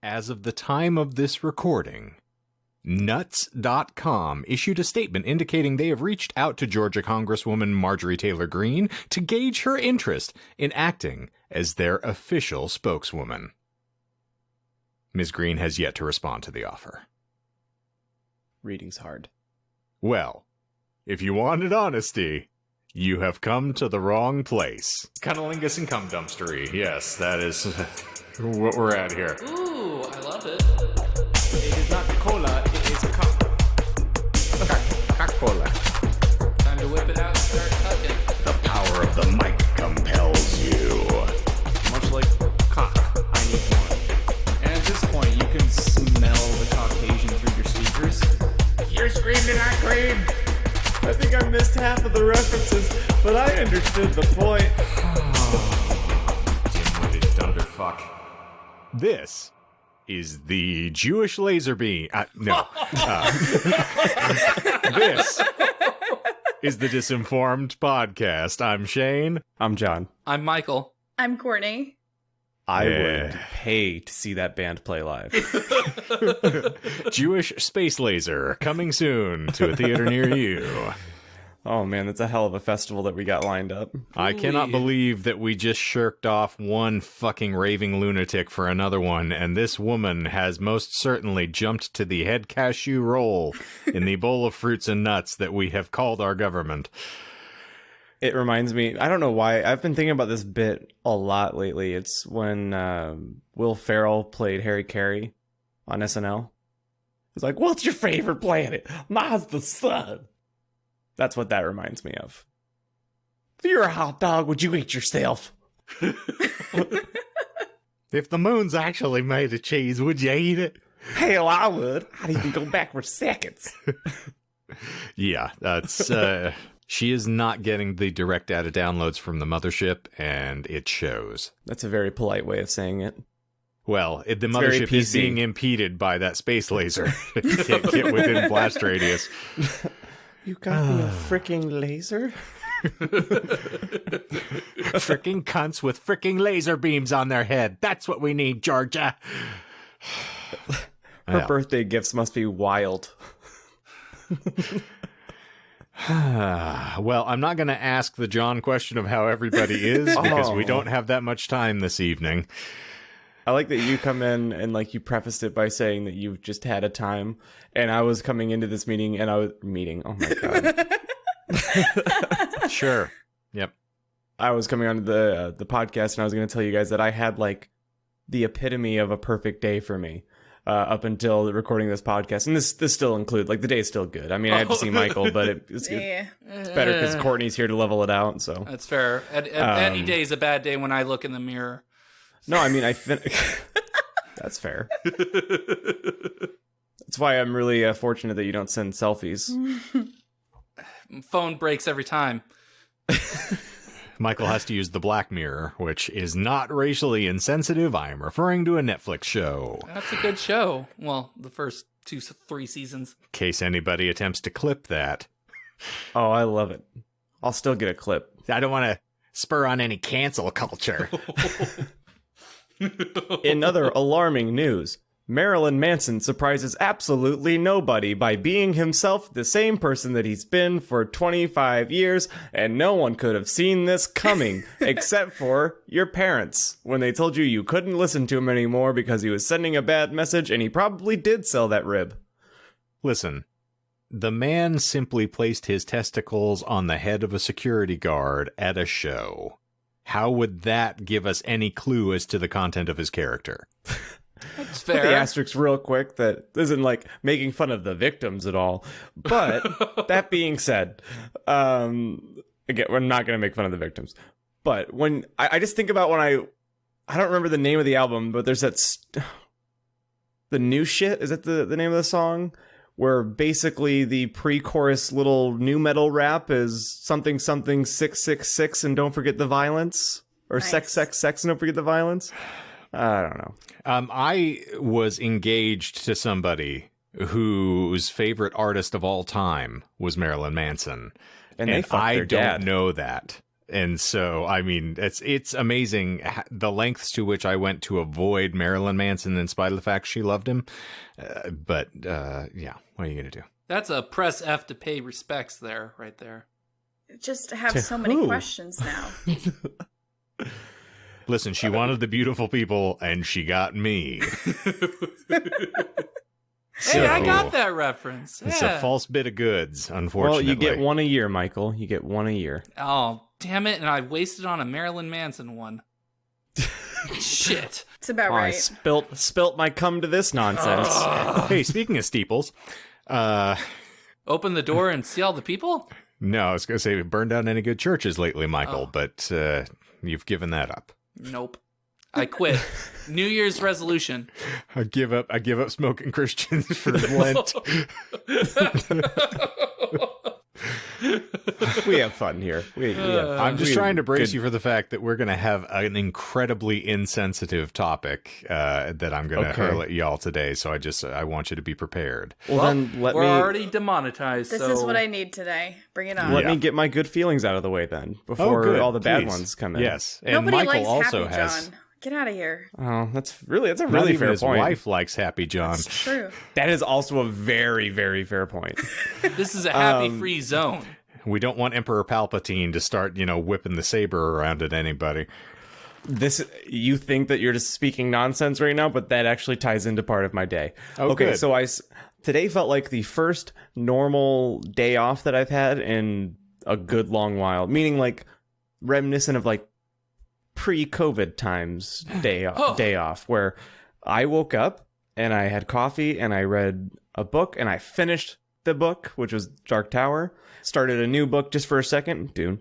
As of the time of this recording, Nuts.com issued a statement indicating they have reached out to Georgia Congresswoman Marjorie Taylor Greene to gauge her interest in acting as their official spokeswoman. Ms. Greene has yet to respond to the offer. Reading's hard. Well, if you wanted honesty, you have come to the wrong place. Cunnilingus and cum dumpstery. Yes, that is what we're at here. Ooh, I love it. It is not cola, it is a cock. Coca-Cola. Time to whip it out and start tucking. The power of the mic compels you. Much like cock, I need one. And at this point, you can smell the Caucasian through your speakers. You're screaming, I scream. I think I missed half of the references, but I understood the point. Dim-witted thunderfuck. This is the Jewish laser beam. This is the Disinformed podcast. I'm Shane. I'm John. I'm Michael. I'm Courtney. I would pay to see that band play live. Jewish Space Laser, coming soon to a theater near you. Oh man, that's a hell of a festival that we got lined up. I cannot believe that we just shirked off one fucking raving lunatic for another one, and this woman has most certainly jumped to the head cashew roll in the bowl of fruits and nuts that we have called our government. It reminds me, I don't know why, I've been thinking about this bit a lot lately. It's when Will Ferrell played Harry Carey on SNL. It's like, what's your favorite planet? Mine's the sun. That's what that reminds me of. If you're a hot dog, would you eat yourself? If the moon's actually made of cheese, would you eat it? Hell, I would. I'd even go back for seconds. Yeah, that's... She is not getting the direct data downloads from the mothership, and it shows. That's a very polite way of saying it. Well, the mothership is being impeded by that space laser. It can't get within blast radius. You got me a freaking laser? Fricking cunts with fricking laser beams on their head. That's what we need, Georgia. Her birthday gifts must be wild. Well, I'm not going to ask the John question of how everybody is because we don't have that much time this evening. I like that you come in and like you prefaced it by saying that you've just had a time, and I was coming into this meeting and oh my god. Sure. Yep. I was coming on the podcast and I was going to tell you guys that I had like the epitome of a perfect day for me. Up until recording this podcast, and this still includes, like, the day is still good. I mean, I had to see Michael, but it's better because Courtney's here to level it out. So that's fair. Any day is a bad day when I look in the mirror. No, I mean, that's fair. That's why I'm really fortunate that you don't send selfies. Phone breaks every time. Michael has to use the Black Mirror, which is not racially insensitive. I am referring to a Netflix show. That's a good show. Well, the first 3 seasons. In case anybody attempts to clip that. Oh, I love it. I'll still get a clip. I don't want to spur on any cancel culture. In other alarming news, Marilyn Manson surprises absolutely nobody by being himself the same person that he's been for 25 years, and no one could have seen this coming except for your parents when they told you you couldn't listen to him anymore because he was sending a bad message, and he probably did sell that rib. Listen, the man simply placed his testicles on the head of a security guard at a show. How would that give us any clue as to the content of his character? That's fair. Put the asterisk real quick that isn't like making fun of the victims at all. But that being said, again, we're not going to make fun of the victims. But when I just think about when I don't remember the name of the album, but there's that the new shit. Is that the name of the song? Where basically the pre-chorus little new metal rap is something 666 and don't forget the violence, or Nice. sex and don't forget the violence. I don't know. I was engaged to somebody whose favorite artist of all time was Marilyn Manson. And they fucked I their dad. don't know that. And so, I mean, it's amazing the lengths to which I went to avoid Marilyn Manson in spite of the fact she loved him. But yeah, what are you going to do? That's a press F to pay respects there, right there. Just have so many questions now. Listen, she wanted the beautiful people, and she got me. Hey, I got that reference. It's Yeah. a false bit of goods, unfortunately. Well, you get one a year, Michael. You get one a year. Oh, damn it. And I wasted on a Marilyn Manson one. Shit. It's about Oh, I right. spilt my cum to this nonsense. Hey, speaking of steeples, Open the door and see all the people? no, I was going to say we burned down any good churches lately, Michael, but you've given that up. Nope. I quit. New Year's resolution. I give up smoking Christians for Lent. We have fun here. We have I'm just trying to brace good- you for the fact that we're going to have an incredibly insensitive topic that I'm going to hurl at y'all today. So I want you to be prepared. Well, then let We're me already demonetized. This so... is what I need today. Bring it on. let Yeah. me get my good feelings out of the way then before good. all the bad Please. ones come in. Yes, and Nobody Michael likes also Happy has. John. Get out of here. Oh, that's a really Not even fair his point. wife likes Happy John. It's true. That is also a very, very fair point. This is a happy-free zone. We don't want Emperor Palpatine to start, whipping the saber around at anybody. You think that you're just speaking nonsense right now, but that actually ties into part of my day. Oh, okay, good. so today felt like the first normal day off that I've had in a good long while, meaning like reminiscent of like pre-COVID times day off, where I woke up and I had coffee and I read a book and I finished the book, which was Dark Tower. Started a new book just for a second, Dune.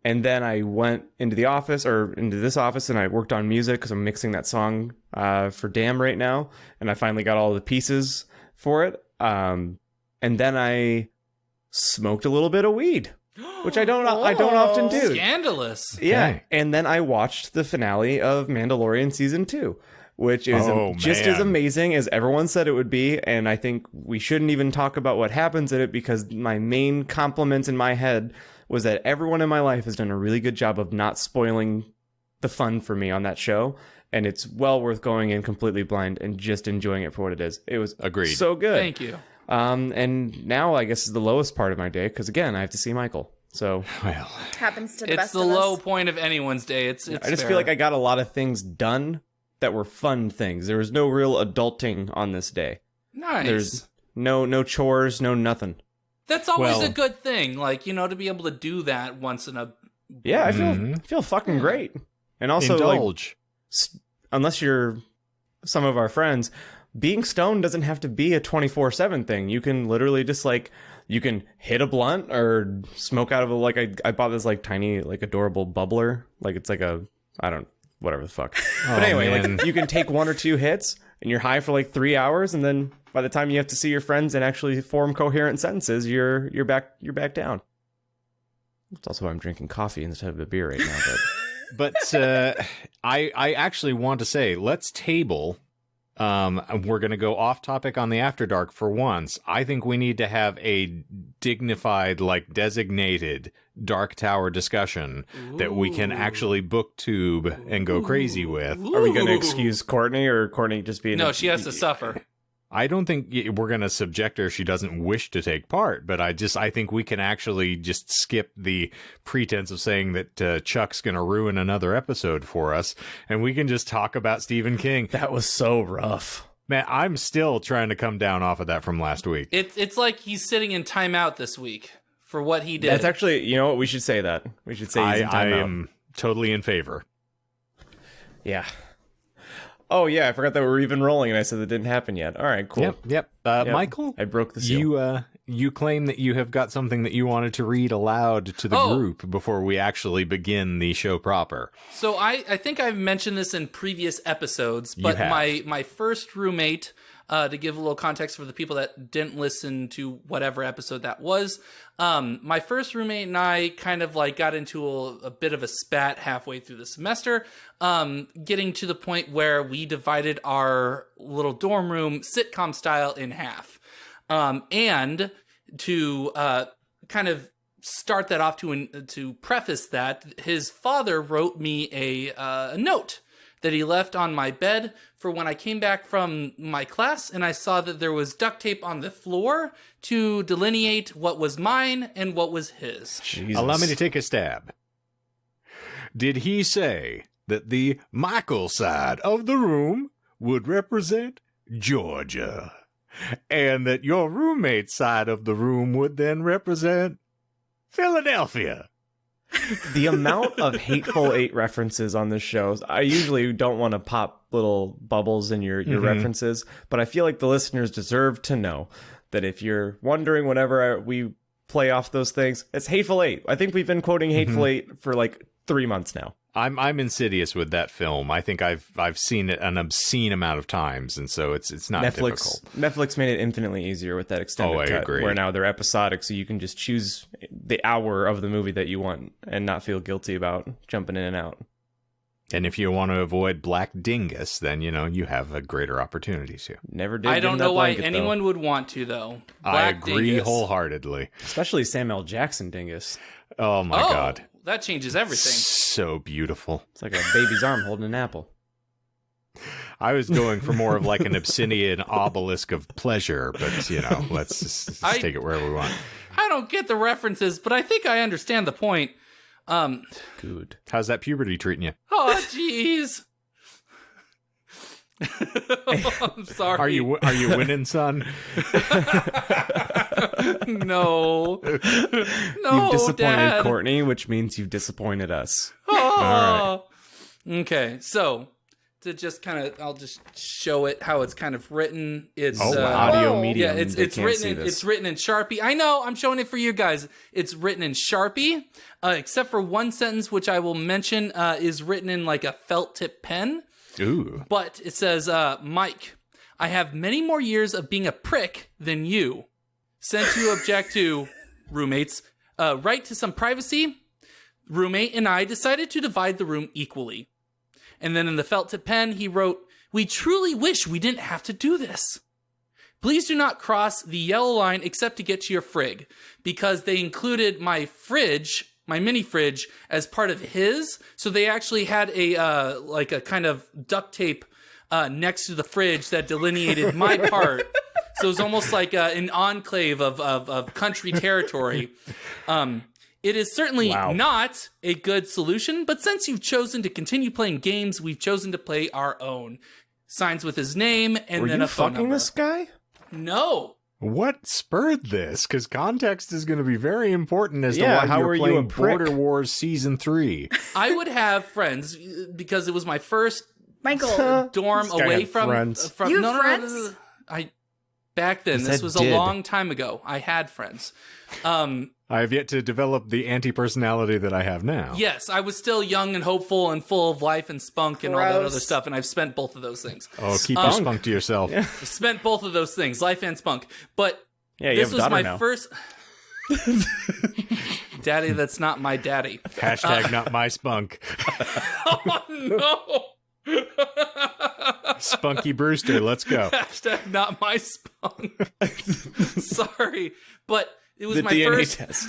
And then I went into this office and I worked on music because I'm mixing that song for Damn right now. And I finally got all the pieces for it. And then I smoked a little bit of weed, which I don't often do. Scandalous. Yeah. Okay. And then I watched the finale of Mandalorian season 2. Which is just as amazing as everyone said it would be. And I think we shouldn't even talk about what happens in it because my main compliment in my head was that everyone in my life has done a really good job of not spoiling the fun for me on that show. And it's well worth going in completely blind and just enjoying it for what it is. It was Agreed. so good. Thank you. And now I guess is the lowest part of my day because, again, I have to see Michael. So Well, Happens to the It's best the of low us. point of anyone's day. It's I just fair. feel like I got a lot of things done that were fun things. There was no real adulting on this day. Nice. There's no chores, no nothing. That's always Well- a good thing. Like, to be able to do that once in a... Yeah, I Mhm. feel fucking great. And also, indulge. unless you're some of our friends, being stoned doesn't have to be a 24/7 thing. You can literally just you can hit a blunt or smoke out of I bought this tiny adorable bubbler. It's whatever the fuck. But anyway, man. you can take one or two hits and you're high for 3 hours, and then by the time you have to see your friends and actually form coherent sentences, you're back down. That's also why I'm drinking coffee instead of a beer right now. But I actually want to say, let's table. We're going to go off topic on the After Dark for once. I think we need to have a dignified, designated Dark Tower discussion that we can actually booktube and go crazy with. are we going to excuse Courtney or Courtney just being? No, she has to suffer. I don't think we're going to subject her if she doesn't wish to take part, but I think we can actually just skip the pretense of saying that Chuck's going to ruin another episode for us, and we can just talk about Stephen King. That was so rough. Man, I'm still trying to come down off of that from last week. It's like he's sitting in timeout this week for what he did. That's actually, you know what? We should say that. We should say he's in I timeout. am totally in favor. Yeah. Oh, yeah, I forgot that we were even rolling, and I said that didn't happen yet. All right, cool. Yep. Yep. Michael, I broke the seal. you claim that you have got something that you wanted to read aloud to the group before we actually begin the show proper. So I think I've mentioned this in previous episodes, but have. my first roommate, to give a little context for the people that didn't listen to whatever episode that was, my first roommate and I kind of got into a bit of a spat halfway through the semester, getting to the point where we divided our little dorm room sitcom style in half. And to kind of start that off to preface that, his father wrote me a note that he left on my bed for when I came back from my class and I saw that there was duct tape on the floor to delineate what was mine and what was his. Jesus. Allow me to take a stab. Did he say that the Michael side of the room would represent Georgia, and that your roommate's side of the room would then represent Philadelphia? The amount of Hateful Eight references on this show, I usually don't want to pop little bubbles in your references, but I feel like the listeners deserve to know that if you're wondering whenever we play off those things, it's Hateful Eight. I think we've been quoting Hateful Eight for like 3 months now. I'm insidious with that film. I think I've seen it an obscene amount of times, and so it's not difficult. Netflix made it infinitely easier with that extended cut, agree. where now they're episodic, so you can just choose the hour of the movie that you want and not feel guilty about jumping in and out. And if you want to avoid Black Dingus, then, you have a greater opportunity to. Never did. I don't know why anyone would want to, though. I agree wholeheartedly. Especially Samuel Jackson Dingus. Oh, my God. That changes everything. So beautiful. It's like a baby's arm holding an apple. I was going for more of like an obsidian obelisk of pleasure, but, let's just take it wherever we want. I don't get the references, but I think I understand the point. Good. How's that puberty treating you? Oh, jeez. I'm sorry. Are you winning, son? No. You've disappointed Dad. Courtney, which means you've disappointed us. Oh. All right. Okay, so to just I'll just show it how it's kind of written. It's audio medium. Yeah, They it's can't written. see this. It's written in Sharpie. I know. I'm showing it for you guys. It's written in Sharpie, except for one sentence, which I will mention, is written in like a felt tip pen. Ooh. But it says, Mike, I have many more years of being a prick than you. Sent to object to roommates. Right to some privacy. Roommate and I decided to divide the room equally. And then in the felt tip pen, he wrote, we truly wish we didn't have to do this. Please do not cross the yellow line except to get to your frig. Because they included my fridge, my mini fridge, as part of his. So they actually had a kind of duct tape next to the fridge that delineated my part. So it was almost like an enclave of country territory. It is certainly not a good solution, but since you've chosen to continue playing games, we've chosen to play our own. Signs with his name and then a phone number. Were you fucking this guy? No. What spurred this? Because context is going to be very important as to why how you're are you playing a prick? Border Wars Season 3. I would have friends because it was my first Michael, dorm This guy away had from. friends. You no, friends? No. Back then, You this said was did. a long time ago. I had friends. I have yet to develop the anti-personality that I have now. Yes, I was still young and hopeful and full of life and spunk and all that Gross. other stuff, and I've spent both of those things. Oh, keep your spunk to yourself. I've spent both of those things, life and spunk. But Yeah, you this have a was daughter my now. first. Daddy, that's not my daddy. Hashtag not my spunk. Oh no! Spunky Brewster, let's go. Hashtag not my spunk. Sorry, but it was The my DNA first. test.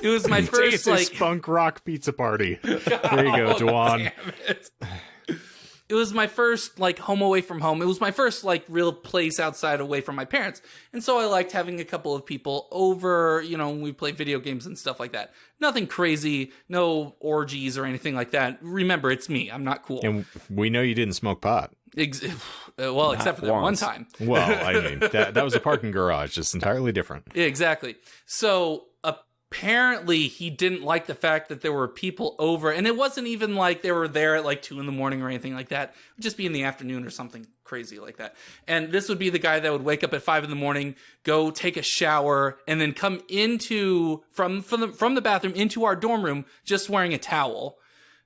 It was my It's first a like. spunk rock pizza party. There you go, Dwan. Damn it. It was my first like home away from home. It was my first like real place outside away from my parents. And so I liked having a couple of people over, we play video games and stuff like that. Nothing crazy, no orgies or anything like that. Remember, it's me. I'm not cool. And we know you didn't smoke pot. Except for that one once. time. Well, I mean, that was a parking garage. Just entirely different. Yeah, exactly. So apparently he didn't like the fact that there were people over, and it wasn't even like they were there at like 2 a.m. or anything like that. It would just be in the afternoon or something crazy like that. And this would be the guy that would wake up at 5 a.m, go take a shower, and then come into from the bathroom into our dorm room just wearing a towel,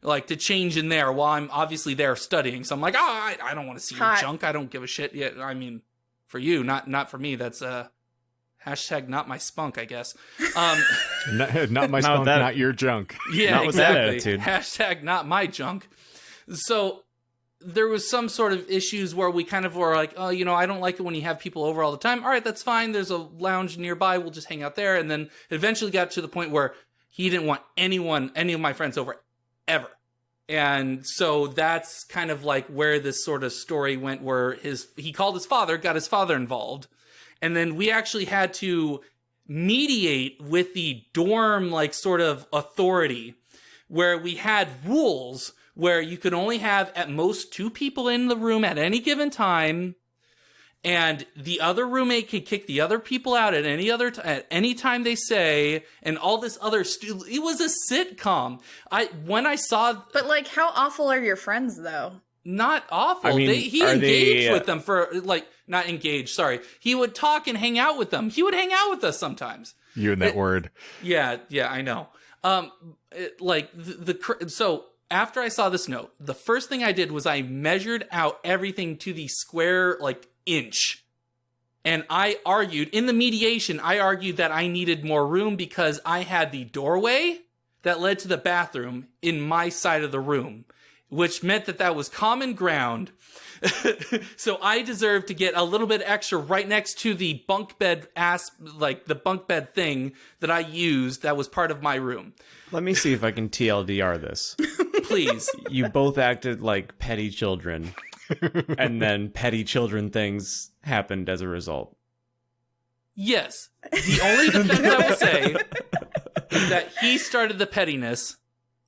like to change in there while I'm obviously there studying. So I'm like, I don't want to see your Hot. junk. I don't give a shit. Yeah, I mean, for you, not for me. That's hashtag not my spunk, I guess. Not my spunk, not your junk. Yeah, Not with that exactly. attitude. Hashtag not my junk. So there was some sort of issues where we kind of were like, oh, you know, I don't like it when you have people over all the time. All right, that's fine. There's a lounge nearby. We'll just hang out there. And then it eventually got to the point where he didn't want any of my friends over ever. And so that's kind of like where this sort of story went, where he called his father, got his father involved. And then we actually had to mediate with the dorm, like, sort of authority, where we had rules where you could only have at most 2 people in the room at any given time, and the other roommate can kick the other people out at any time they say, and all this other it was a sitcom. When I saw, but like, how awful are your friends though? Not awful. I mean, he engaged with them for, like, not engaged. Sorry, he would talk and hang out with them. He would hang out with us sometimes. You and that word. Yeah, I know. So after I saw this note, the first thing I did was I measured out everything to the square, like, inch. And I argued, in the mediation, that I needed more room because I had the doorway that led to the bathroom in my side of the room, which meant that was common ground. So I deserved to get a little bit extra right next to the bunk bed the bunk bed thing that I used that was part of my room. Let me see if I can TLDR this. Please. You both acted like petty children, and then petty children things happened as a result. Yes. The only defense I will say is that he started the pettiness,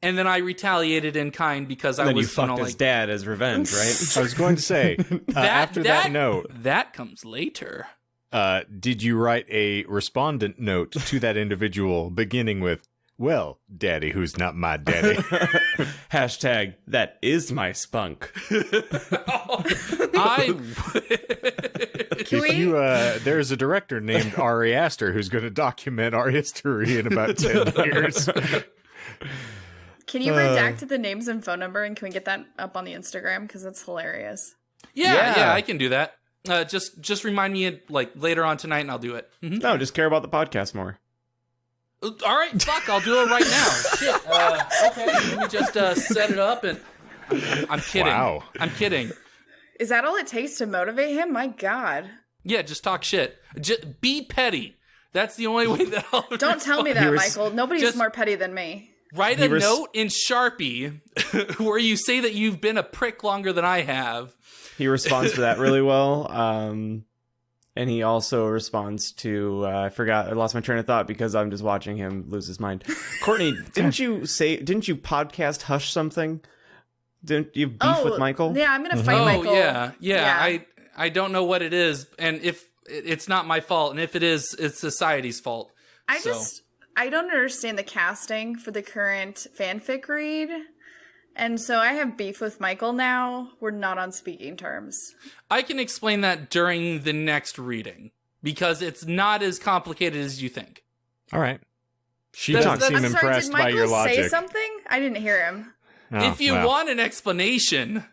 and then I retaliated in kind because And I then was, you fucked his dad as revenge, right? I was going to say, after that note, that comes later. did you write a respondent note to that individual beginning with, well, daddy who's not my daddy? Hashtag, that is my spunk. There's a director named Ari Aster who's going to document our history in about 10 years. Can you redact the names and phone number, and can we get that up on the Instagram? Because it's hilarious. Yeah, I can do that. Just remind me, like, later on tonight, and I'll do it. Mm-hmm. No, just care about the podcast more. All right, fuck, I'll do it right now. Shit. Okay, let me just set it up, and I'm kidding. Wow. I'm kidding. Is that all it takes to motivate him? My God. Yeah, just talk shit. Just be petty. That's the only way that I'll Don't tell me that, Michael. Nobody's more petty than me. Write a note in Sharpie where you say that you've been a prick longer than I have. He responds to that really well. And he also responds to, I lost my train of thought because I'm just watching him lose his mind. Courtney, didn't you podcast Hush something? Didn't you beef with Michael? Yeah, I'm going to fight Michael. Yeah. I don't know what it is. And if it's not my fault, and if it is, it's society's fault. I don't understand the casting for the current fanfic read. And so I have beef with Michael now. We're not on speaking terms. I can explain that during the next reading, because it's not as complicated as you think. All right. She doesn't seem impressed by your logic. Did Michael say something? I didn't hear him. Oh, if you want an explanation,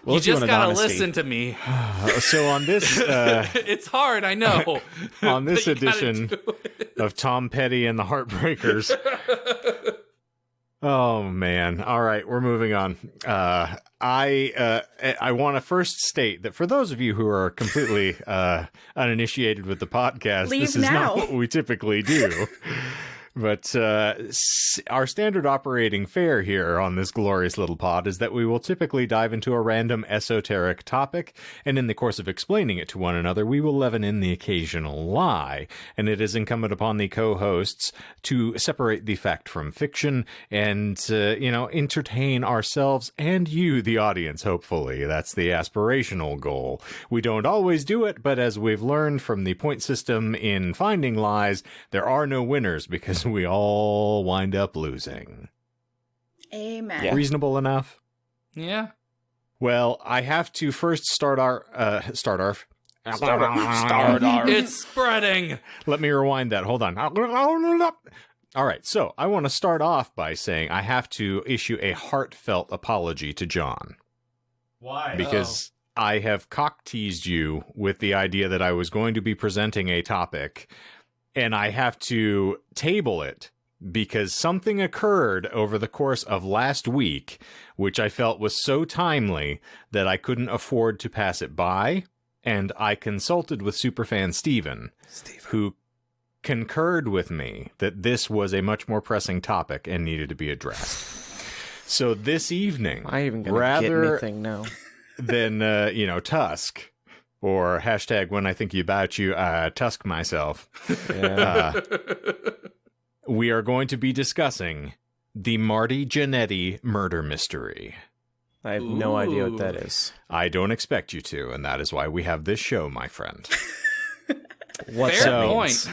you just gotta listen to me. So on this... it's hard, I know. On this edition of Tom Petty and the Heartbreakers... Oh, man. All right, we're moving on. I want to first state that for those of you who are completely uninitiated with the podcast, this is not what we typically do. But our standard operating fare here on this glorious little pod is that we will typically dive into a random esoteric topic, and in the course of explaining it to one another, we will leaven in the occasional lie. And it is incumbent upon the co-hosts to separate the fact from fiction and, entertain ourselves and you, the audience, hopefully. That's the aspirational goal. We don't always do it, but as we've learned from the point system in Finding Lies, there are no winners because we all wind up losing. Amen. Yeah. Reasonable enough? Yeah. Well, I have to first start our... It's spreading. Let me rewind that. Hold on. All right, so I want to start off by saying I have to issue a heartfelt apology to John. Why? Because I have cock-teased you with the idea that I was going to be presenting a topic, and I have to table it because something occurred over the course of last week, which I felt was so timely that I couldn't afford to pass it by, and I consulted with superfan Steven, who concurred with me that this was a much more pressing topic and needed to be addressed. So this evening, I even gonna rather get anything now than Tusk, or hashtag when I think about you, Tusk myself. Yeah. We are going to be discussing the Marty Jannetty murder mystery. I have no idea what that is. I don't expect you to, and that is why we have this show, my friend. What's Fair that point. means?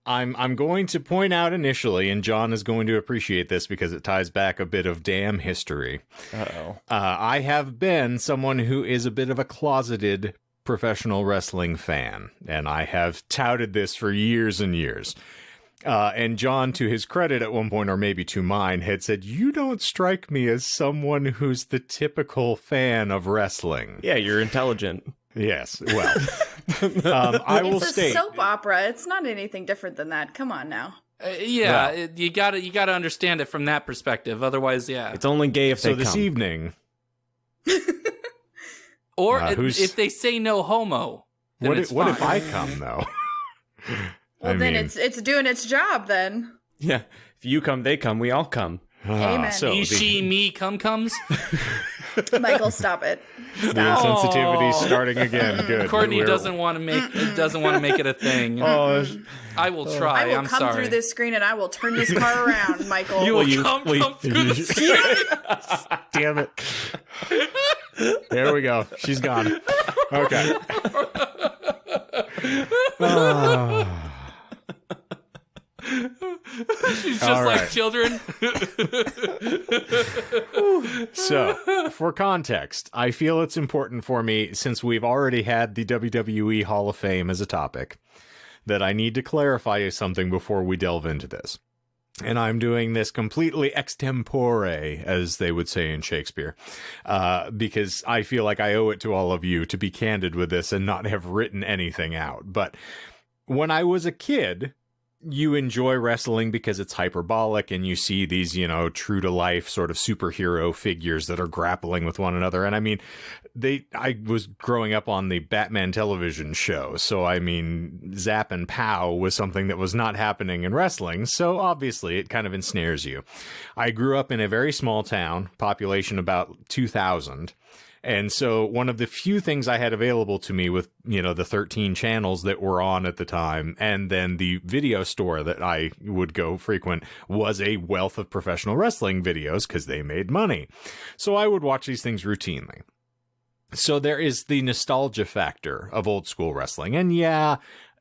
I'm going to point out initially, and John is going to appreciate this because it ties back a bit of damn history. Uh-oh. I have been someone who is a bit of a closeted professional wrestling fan, and I have touted this for years and years. And John, to his credit at one point, or maybe to mine, had said, "You don't strike me as someone who's the typical fan of wrestling." Yeah, you're intelligent. Yes, well, I will It's a state... soap opera. It's not anything different than that. Come on now. You gotta understand it from that perspective. Otherwise, yeah. It's only gay if they So this come. evening... Or who's- if they say no homo, then it's what if fine. I come, though? Well, I then mean- it's doing its job then. Yeah. If you come, they come. We all come. Amen. So He, the she, me, comes. Michael, stop it. insensitivity Aw. starting again. Good. Courtney We're- doesn't want to make it a thing. Oh, I will try. I will I'm come sorry. through this screen and I will turn this car around, Michael. You will you- come will through the screen. Damn it. There we go. She's gone. Okay. She's just All like right. children. So, for context, I feel it's important for me, since we've already had the WWE Hall of Fame as a topic, that I need to clarify something before we delve into this. And I'm doing this completely extempore, as they would say in Shakespeare, because I feel like I owe it to all of you to be candid with this and not have written anything out. But when I was a kid, you enjoy wrestling because it's hyperbolic and you see these, true to life sort of superhero figures that are grappling with one another. And I mean, I was growing up on the Batman television show. So, I mean, Zap and Pow was something that was not happening in wrestling. So obviously it kind of ensnares you. I grew up in a very small town, population about 2,000. And so one of the few things I had available to me with, the 13 channels that were on at the time, and then the video store that I would go frequent, was a wealth of professional wrestling videos because they made money. So I would watch these things routinely. So there is the nostalgia factor of old school wrestling. And yeah,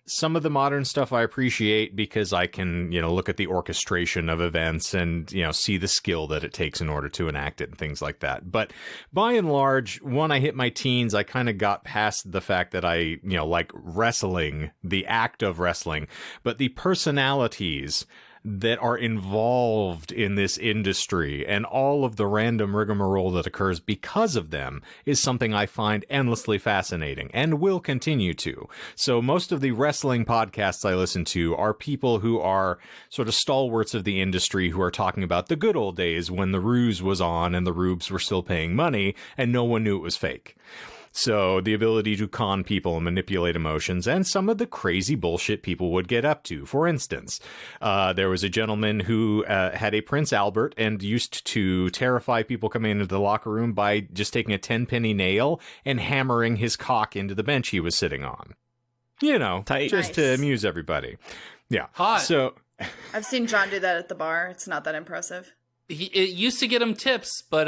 some of the modern stuff I appreciate because I can, look at the orchestration of events and, see the skill that it takes in order to enact it and things like that. But by and large, when I hit my teens, I kind of got past the fact that I, like wrestling, the act of wrestling, but the personalities that are involved in this industry and all of the random rigmarole that occurs because of them is something I find endlessly fascinating and will continue to. So most of the wrestling podcasts I listen to are people who are sort of stalwarts of the industry who are talking about the good old days when the ruse was on and the rubes were still paying money and no one knew it was fake. So the ability to con people and manipulate emotions and some of the crazy bullshit people would get up to. For instance, there was a gentleman who had a Prince Albert and used to terrify people coming into the locker room by just taking a 10-penny nail and hammering his cock into the bench he was sitting on. Tight. Just to Nice. amuse everybody. Yeah. Hot. So I've seen John do that at the bar. It's not that impressive. It used to get him tips, but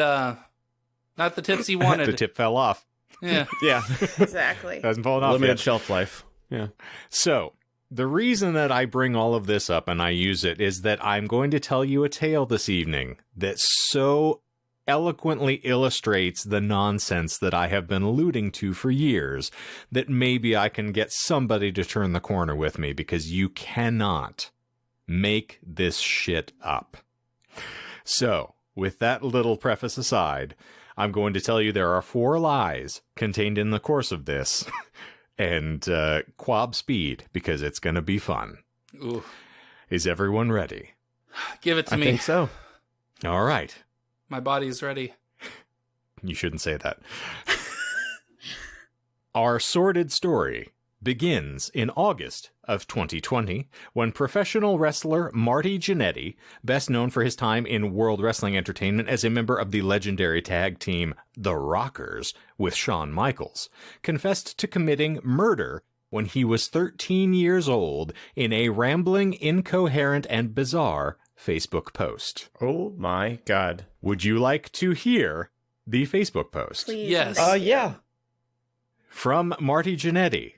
not the tips he wanted. the tip fell off. Yeah. Yeah. Exactly. Hasn't fallen off Limited yet. shelf life. Yeah. So, the reason that I bring all of this up and I use it is that I'm going to tell you a tale this evening that so eloquently illustrates the nonsense that I have been alluding to for years that maybe I can get somebody to turn the corner with me, because you cannot make this shit up. So, with that little preface aside, I'm going to tell you there are 4 lies contained in the course of this, and quab speed, because it's going to be fun. Ooh. Is everyone ready? Give it to I me. think so. All right. My body's ready. You shouldn't say that. Our sordid story begins in August of 2020 when professional wrestler Marty Jannetty, best known for his time in World Wrestling Entertainment as a member of the legendary tag team The Rockers with Shawn Michaels, confessed to committing murder when he was 13 years old in a rambling, incoherent, and bizarre Facebook post. Oh my God. Would you like to hear the Facebook post? Please. Yes. Yeah. From Marty Jannetty.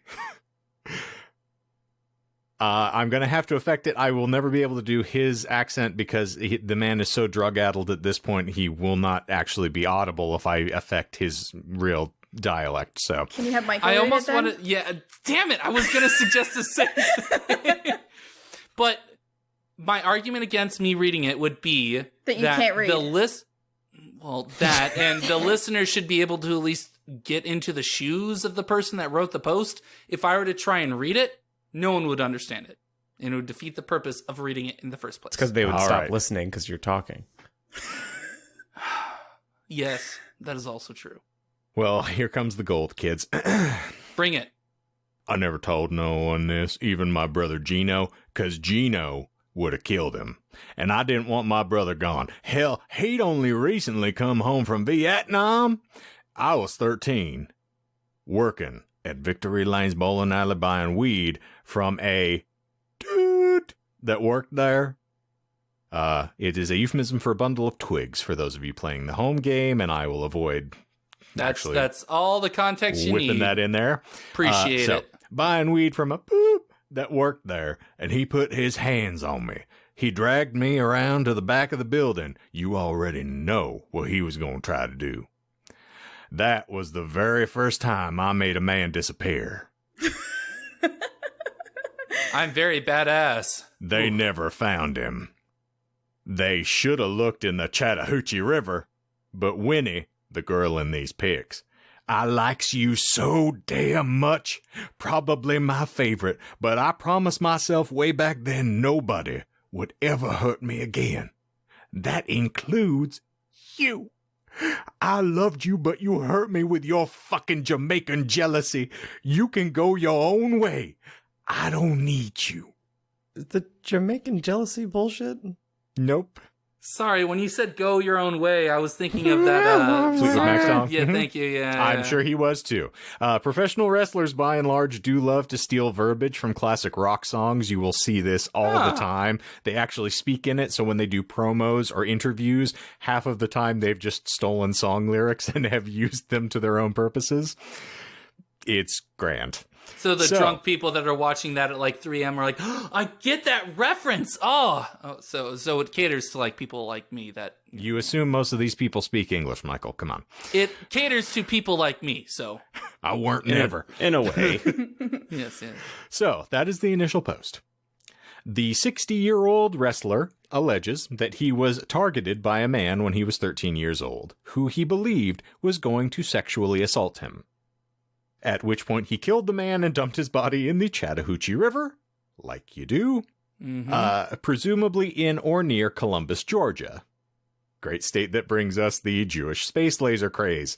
I'm going to have to affect it. I will never be able to do his accent because the man is so drug-addled at this point, he will not actually be audible if I affect his real dialect. So Can you have Michael I read almost it then? want to. Yeah, damn it! I was gonna suggest the same thing. But my argument against me reading it would be That you can't read. That and the listener should be able to at least get into the shoes of the person that wrote the post. If I were to try and read it, no one would understand it, and it would defeat the purpose of reading it in the first place. It's because they would All stop right. listening because you're talking. Yes, that is also true. well, here comes the gold, kids. Bring it. I never told no one this, even my brother Gino, 'cause Gino would have killed him. And I didn't want my brother gone. Hell, he'd only recently come home from Vietnam. I was 13, working at Victory Lane's bowling alley buying weed from a dude that worked there. It is a euphemism for a bundle of twigs for those of you playing the home game, and I will avoid That's all the context you whipping need. that in there. Appreciate So, it. buying weed from a boop that worked there, and he put his hands on me. He dragged me around to the back of the building. You already know what he was going to try to do. That was the very first time I made a man disappear. I'm very badass. They never found him. They should have looked in the Chattahoochee River, but Winnie, the girl in these pics, I likes you so damn much, probably my favorite, but I promised myself way back then nobody would ever hurt me again. That includes you. I loved you, but you hurt me with your fucking Jamaican jealousy. You can go your own way. I don't need you. The Jamaican jealousy bullshit? Nope. Sorry, when you said "go your own way," I was thinking of that. Fleetwood Mac song? Yeah, Mhm. thank you. Yeah, I'm sure he was too. Professional wrestlers, by and large, do love to steal verbiage from classic rock songs. You will see this all the time. They actually speak in it, so when they do promos or interviews, half of the time they've just stolen song lyrics and have used them to their own purposes. It's grand. So the drunk people that are watching that at like 3 a.m. are like, oh, I get that reference. So it caters to like people like me. That You assume most of these people speak English, Michael. Come on. it caters to people like me. So I weren't never. In a way. yes. So, that is the initial post. The 60-year-old wrestler alleges that he was targeted by a man when he was 13 years old, who he believed was going to sexually assault him. At which point he killed the man and dumped his body in the Chattahoochee River, like you do, presumably in or near Columbus, Georgia. Great state that brings us the Jewish space laser craze.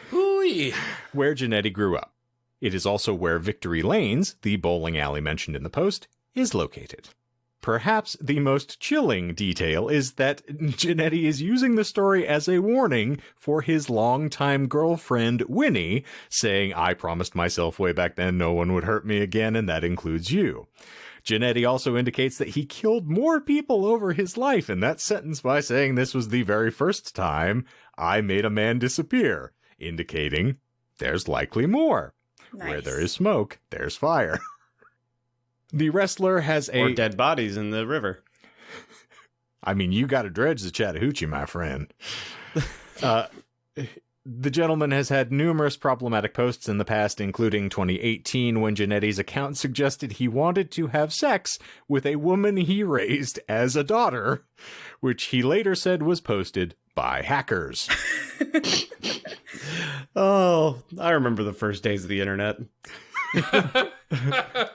Hooey. Where Jannetty grew up. It is also where Victory Lanes, the bowling alley mentioned in the post, is located. Perhaps the most chilling detail is that Jannetty is using the story as a warning for his longtime girlfriend, Winnie, saying, I promised myself way back then no one would hurt me again, and that includes you. Jannetty also indicates that he killed more people over his life in that sentence by saying this was the very first time I made a man disappear, indicating there's likely more. Nice. Where there is smoke, there's fire. The wrestler has Or dead bodies in the river. I mean, you got to dredge the Chattahoochee, my friend. The gentleman has had numerous problematic posts in the past, including 2018 when Jannetty's account suggested he wanted to have sex with a woman he raised as a daughter, which he later said was posted by hackers. Oh, I remember the first days of the internet.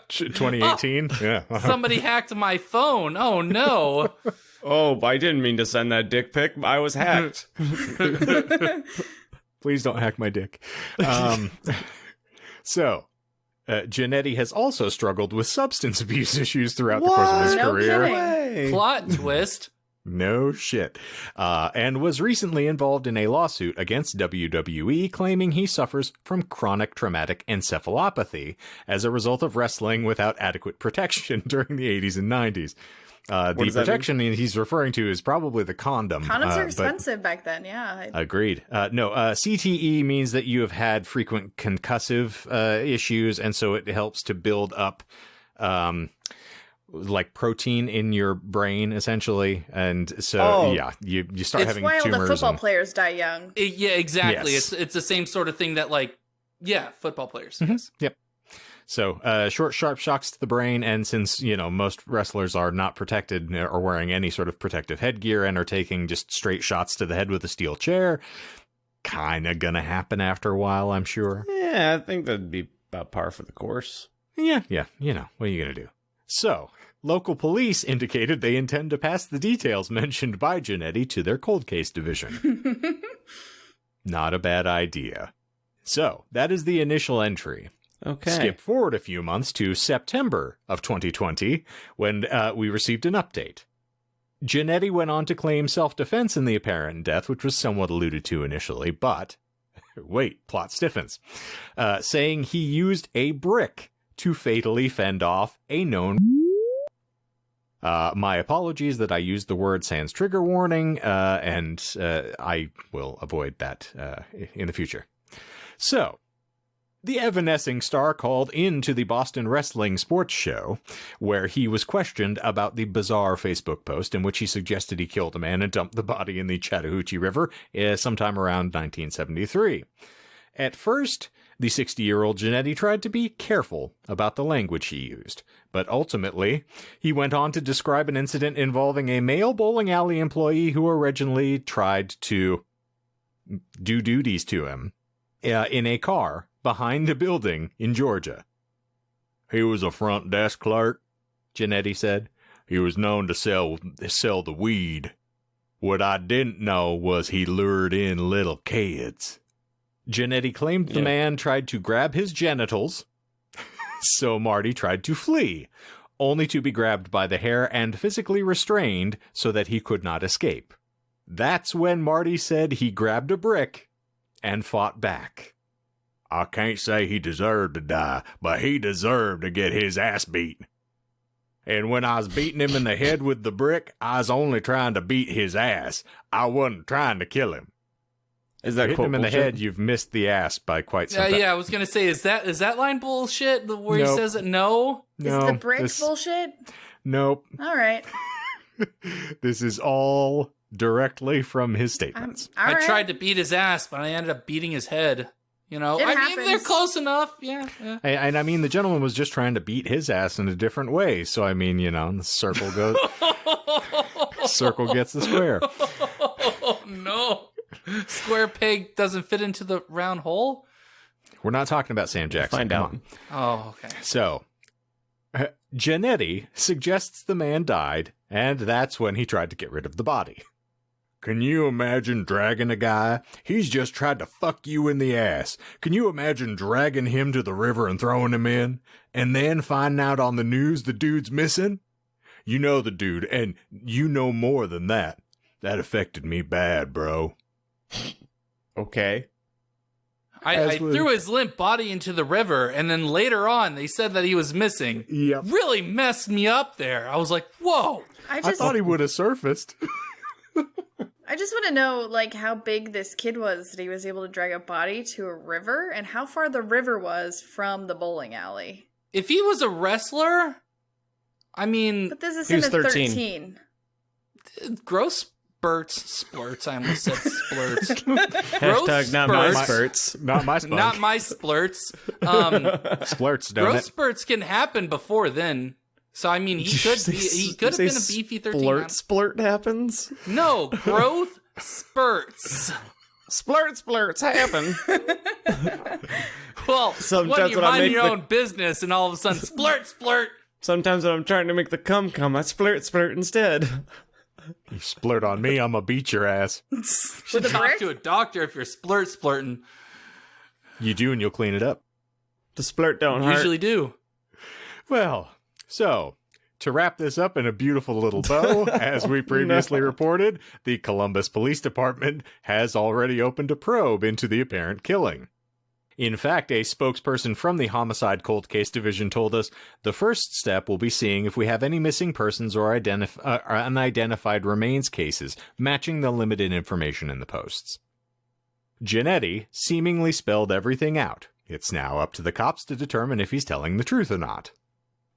2018? Yeah. Somebody hacked my phone. Oh, no. Oh, I didn't mean to send that dick pic. I was hacked. Please don't hack my dick. So, Jannetty has also struggled with substance abuse issues throughout the course of his No career. kidding. Plot twist. No shit. And was recently involved in a lawsuit against WWE, claiming he suffers from chronic traumatic encephalopathy as a result of wrestling without adequate protection during the 80s and 90s. The does that protection he's referring to is probably the condom. Condoms are but- expensive back then, yeah. Agreed. No, CTE means that you have had frequent concussive issues, and so it helps to build up like protein in your brain, essentially. And so, yeah, you start It's having why all tumors. the football players die young. Yeah, exactly. Yes. It's the same sort of thing that, like, yeah, football players. Yes. Yep. So, short, sharp shocks to the brain, and since, most wrestlers are not protected or wearing any sort of protective headgear and are taking just straight shots to the head with a steel chair, kind of gonna happen after a while, I'm sure. Yeah, I think that'd be about par for the course. Yeah, what are you gonna do? So, local police indicated they intend to pass the details mentioned by Jannetty to their cold case division. Not a bad idea. So, that is the initial entry. Okay. Skip forward a few months to September of 2020, when we received an update. Jannetty went on to claim self-defense in the apparent death, which was somewhat alluded to initially, but wait, plot stiffens, saying he used a brick to fatally fend off a known... my apologies that I used the word sans trigger warning, and I will avoid that in the future. So, the evanescing star called into the Boston Wrestling Sports Show, where he was questioned about the bizarre Facebook post in which he suggested he killed a man and dumped the body in the Chattahoochee River sometime around 1973. At first, the 60-year-old Jannetty tried to be careful about the language he used, but ultimately, he went on to describe an incident involving a male bowling alley employee who originally tried to do duties to him in a car behind a building in Georgia. He was a front desk clerk, Jannetty said. He was known to sell the weed. What I didn't know was he lured in little kids. Jannetty claimed the man tried to grab his genitals, so Marty tried to flee, only to be grabbed by the hair and physically restrained so that he could not escape. That's when Marty said he grabbed a brick and fought back. I can't say he deserved to die, but he deserved to get his ass beat. And when I was beating him in the head with the brick, I was only trying to beat his ass. I wasn't trying to kill him. Is that Hitting him in the bullshit? head, you've missed the ass by quite some time. Yeah, I was gonna say, is that line bullshit? Where he Nope. says it? No. Is the brick bullshit? Nope. All right. This is all directly from his statements. All I right. tried to beat his ass, but I ended up beating his head. It I mean, they're happens. close enough. Yeah. And I mean, the gentleman was just trying to beat his ass in a different way. So, I mean, the circle goes, circle gets the square. Oh, no. Square peg doesn't fit into the round hole? We're not talking about Sam Jackson. Find Come out. on. Oh, okay. So, Jannetty suggests the man died, and that's when he tried to get rid of the body. Can you imagine dragging a guy? He's just tried to fuck you in the ass. Can you imagine dragging him to the river and throwing him in? And then finding out on the news the dude's missing? You know the dude, and you know more than that. That affected me bad, bro. Okay. I threw his limp body into the river, and then later on, they said that he was missing. Yep. Really messed me up there. I was like, whoa. I I thought he would have surfaced. I just want to know, how big this kid was that he was able to drag a body to a river, and how far the river was from the bowling alley. If he was a wrestler, I mean, But this is He him was at 13. 13. gross splurts. I almost said splurts. Hashtag not my spurts. spurts. Not my spunk. Not my splurts. Splurts, don't Growth it? spurts can happen before then. So I mean, he could have been a beefy 13. Splurt happens. No, growth spurts. Splurts happen. Well, Sometimes when you when I mind make your the- own business and all of a sudden, splurt. Sometimes when I'm trying to make the cum come, I splurt instead. You splurt on me, I'm gonna beat your ass. Should a talk brick? to a doctor if you're splurting. You do, and you'll clean it up. The splurt don't hurt. Usually do. Well, so to wrap this up in a beautiful little bow, as we previously reported, the Columbus Police Department has already opened a probe into the apparent killing. In fact, a spokesperson from the Homicide Cold Case Division told us the first step will be seeing if we have any missing persons or unidentified remains cases matching the limited information in the posts. Jannetty seemingly spelled everything out. It's now up to the cops to determine if he's telling the truth or not.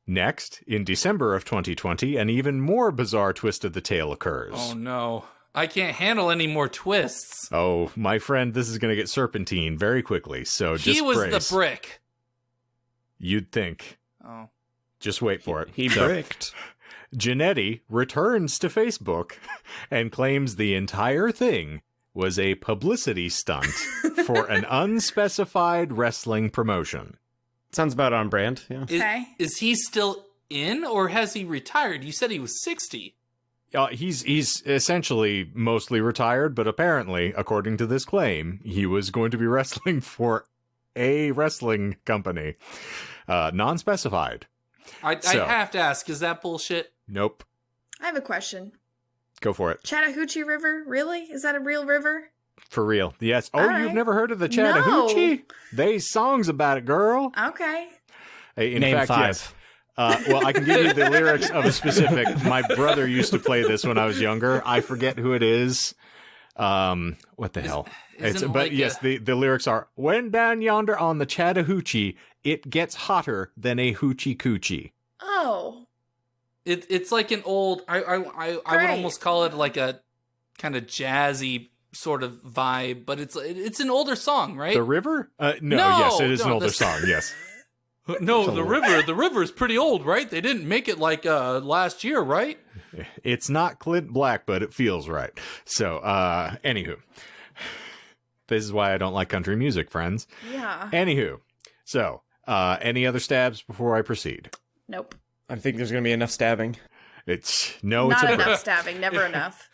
Next, in December of 2020, an even more bizarre twist of the tale occurs. Oh no. I can't handle any more twists. Oh, my friend, this is going to get serpentine very quickly, so just He was brace. the brick. You'd think. Oh. Just wait for it. He So, bricked. Jannetty returns to Facebook and claims the entire thing was a publicity stunt for an unspecified wrestling promotion. Sounds about on brand, yeah. Okay. Is he still in or has he retired? You said he was 60. He's essentially mostly retired, but apparently, according to this claim, he was going to be wrestling for a wrestling company. Non-specified. I have to ask, is that bullshit? Nope. I have a question. Go for it. Chattahoochee River? Really? Is that a real river? For real. Yes. Oh, All you've right. never heard of the Chattahoochee? No. There's songs about it, girl. Okay. In Name fact, 5. yes. Well, I can give you the lyrics of a specific. My brother used to play this when I was younger. I forget who it is. What the hell? isn't But like yes, a- the lyrics are, when down yonder on the Chattahoochee, it gets hotter than a hoochie coochie. Oh. It's like an old. I would Great. almost call it like a kind of jazzy sort of vibe, but it's an older song, right? The river? No, No, yes, it is an no, older this- song, yes. No, the river's pretty old, right? They didn't make it like last year, right? It's not Clint Black, but it feels right. So, anywho. This is why I don't like country music, friends. Yeah. Anywho. So, any other stabs before I proceed? Nope. I think there's going to be enough stabbing. It's a Not brick. enough stabbing. Never enough.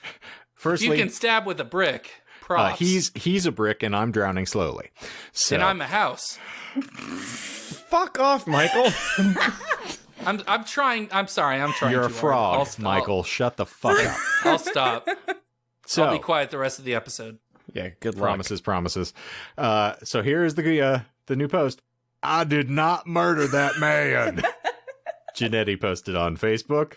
Firstly, You can stab with a brick. Props. he's a brick and I'm drowning slowly. So, and I'm a house. Fuck off, Michael. I'm trying. I'm sorry. I'm trying. you're a too hard. frog, I'll stop. Michael. Shut the fuck up. I'll stop. So, I'll be quiet the rest of the episode. Yeah, good luck. promises. So here is the new post. I did not murder that man. Jannetty posted on Facebook.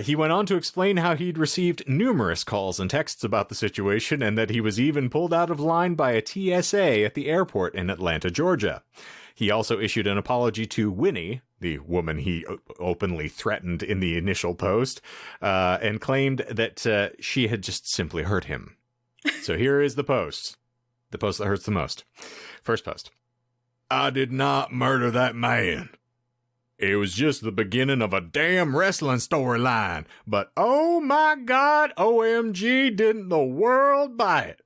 He went on to explain how he'd received numerous calls and texts about the situation and that he was even pulled out of line by a TSA at the airport in Atlanta, Georgia. He also issued an apology to Winnie, the woman he openly threatened in the initial post, and claimed that she had just simply hurt him. So here is the post that hurts the most. First post. I did not murder that man. It was just the beginning of a damn wrestling storyline. But oh my God, OMG, didn't the world buy it?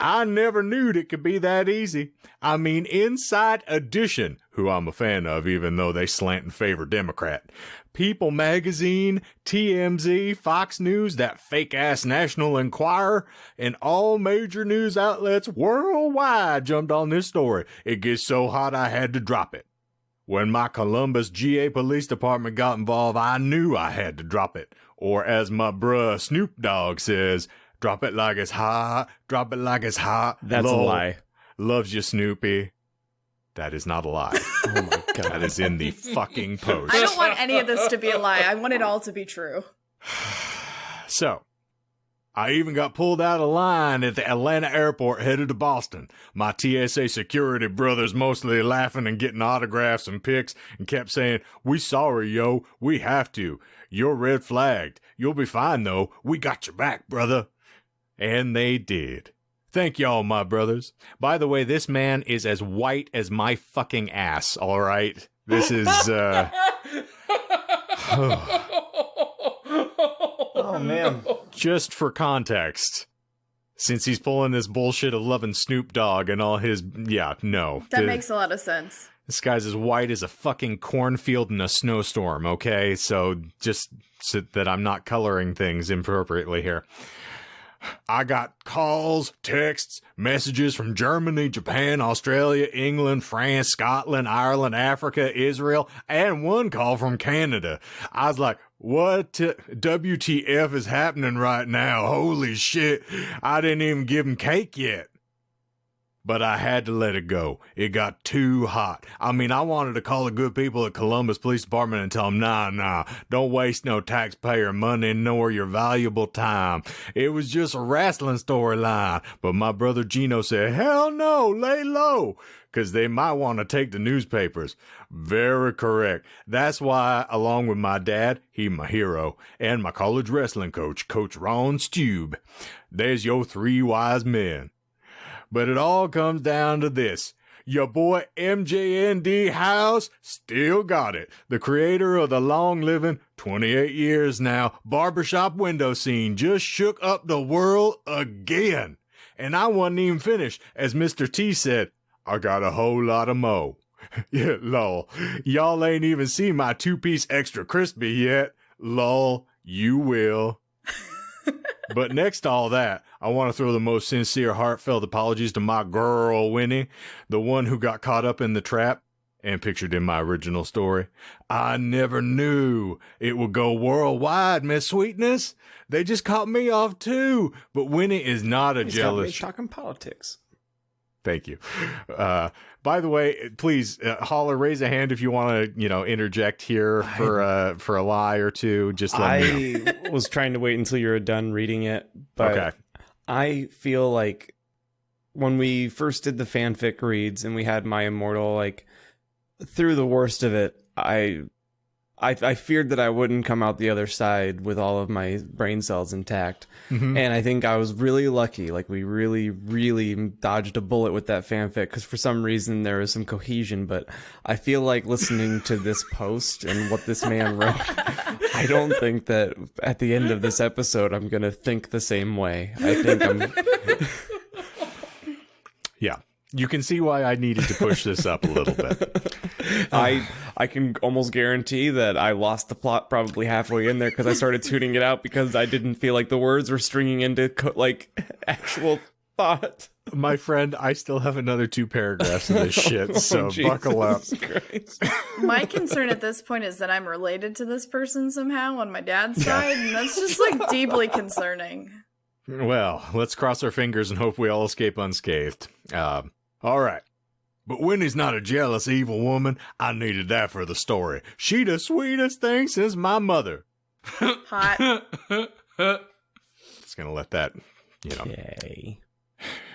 I never knew it could be that easy. I mean, Inside Edition, who I'm a fan of even though they slant and favor Democrat, People Magazine, TMZ, Fox News, that fake-ass National Enquirer, and all major news outlets worldwide jumped on this story. It gets so hot I had to drop it. When my Columbus GA Police Department got involved, I knew I had to drop it. Or as my bruh Snoop Dogg says, drop it like it's hot, drop it like it's hot. That's Lord, a lie. Loves you, Snoopy. That is not a lie. Oh my God. That is in the fucking post. I don't want any of this to be a lie. I want it all to be true. So, I even got pulled out of line at the Atlanta airport headed to Boston. My TSA security brothers mostly laughing and getting autographs and pics and kept saying, "We sorry, yo. We have to. You're red flagged. You'll be fine, though. We got your back, brother." And they did. Thank y'all, my brothers. By the way, this man is as white as my fucking ass, all right? This is, Oh, man. just for context. since he's pulling this bullshit of loving Snoop Dogg and all his, no. That makes a lot of sense. This guy's as white as a fucking cornfield in a snowstorm, okay? So just so that I'm not coloring things inappropriately here. I got calls, texts, messages from Germany, Japan, Australia, England, France, Scotland, Ireland, Africa, Israel, and one call from Canada. I was like, what WTF is happening right now? Holy shit. I didn't even give him cake yet. But I had to let it go. It got too hot. I mean, I wanted to call the good people at Columbus Police Department and tell them, nah, don't waste no taxpayer money nor your valuable time. It was just a wrestling storyline. But my brother Gino said, hell no, lay low, because they might want to take the newspapers. Very correct. That's why, along with my dad, he my hero, and my college wrestling coach, Coach Ron Stube, there's your 3 wise men. But it all comes down to this. Your boy MJNDHOUSE still got it. The creator of the long-living, 28 years now, barbershop window scene just shook up the world again. And I wasn't even finished. As Mr. T said, I got a whole lot of mo. Yeah, lol. Y'all ain't even seen my 2-piece extra crispy yet. Lol, you will. But next to all that, I want to throw the most sincere, heartfelt apologies to my girl, Winnie, the one who got caught up in the trap and pictured in my original story. I never knew it would go worldwide, Miss Sweetness. They just caught me off too. But Winnie is not a jealous. Talking politics. Thank you. By the way, please, Holler, raise a hand if you want to, interject here for a lie or two. Just let me know. I was trying to wait until you were done reading it, but okay. I feel like when we first did the fanfic reads and we had My Immortal, like, through the worst of it, I feared that I wouldn't come out the other side with all of my brain cells intact. Mm-hmm. And I think I was really lucky. Like, we really, really dodged a bullet with that fanfic because for some reason there was some cohesion. But I feel like listening to this post and what this man wrote, I don't think that at the end of this episode I'm going to think the same way. I think I'm... Yeah. You can see why I needed to push this up a little bit. I can almost guarantee that I lost the plot probably halfway in there because I started tuning it out because I didn't feel like the words were stringing into actual thought. My friend, I still have another 2 paragraphs of this shit, so buckle up. My concern at this point is that I'm related to this person somehow on my dad's side, and that's just like deeply concerning. Well, let's cross our fingers and hope we all escape unscathed. All right. But Winnie's not a jealous, evil woman. I needed that for the story. She the sweetest thing since my mother. Hot. Just gonna let that, Yay.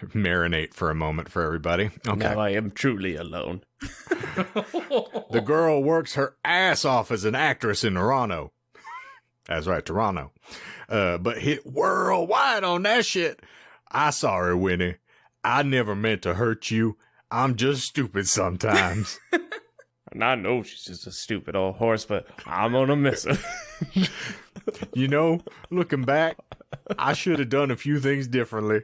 marinate for a moment for everybody. Okay. Now I am truly alone. The girl works her ass off as an actress in Toronto. That's right, Toronto. But hit worldwide on that shit. I saw her, Winnie. I never meant to hurt you. I'm just stupid sometimes. And I know she's just a stupid old horse, but I'm gonna miss her. Looking back, I should have done a few things differently.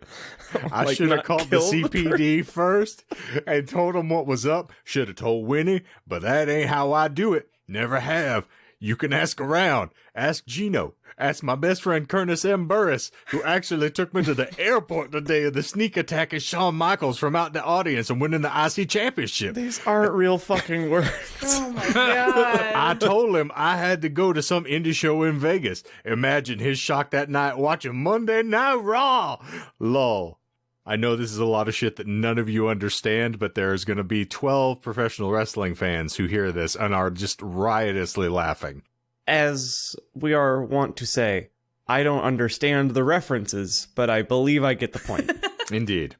I should have called the CPD first and told them what was up. Should have told Winnie, but that ain't how I do it. Never have. You can ask around. Ask Gino. Ask my best friend, Curtis M. Burris, who actually took me to the airport the day of the sneak attack at Shawn Michaels from out in the audience and winning the IC championship. These aren't real fucking words. Oh my god. I told him I had to go to some indie show in Vegas. Imagine his shock that night watching Monday Night Raw. Lol. I know this is a lot of shit that none of you understand, but there's going to be 12 professional wrestling fans who hear this and are just riotously laughing. As we are wont to say, I don't understand the references, but I believe I get the point. Indeed.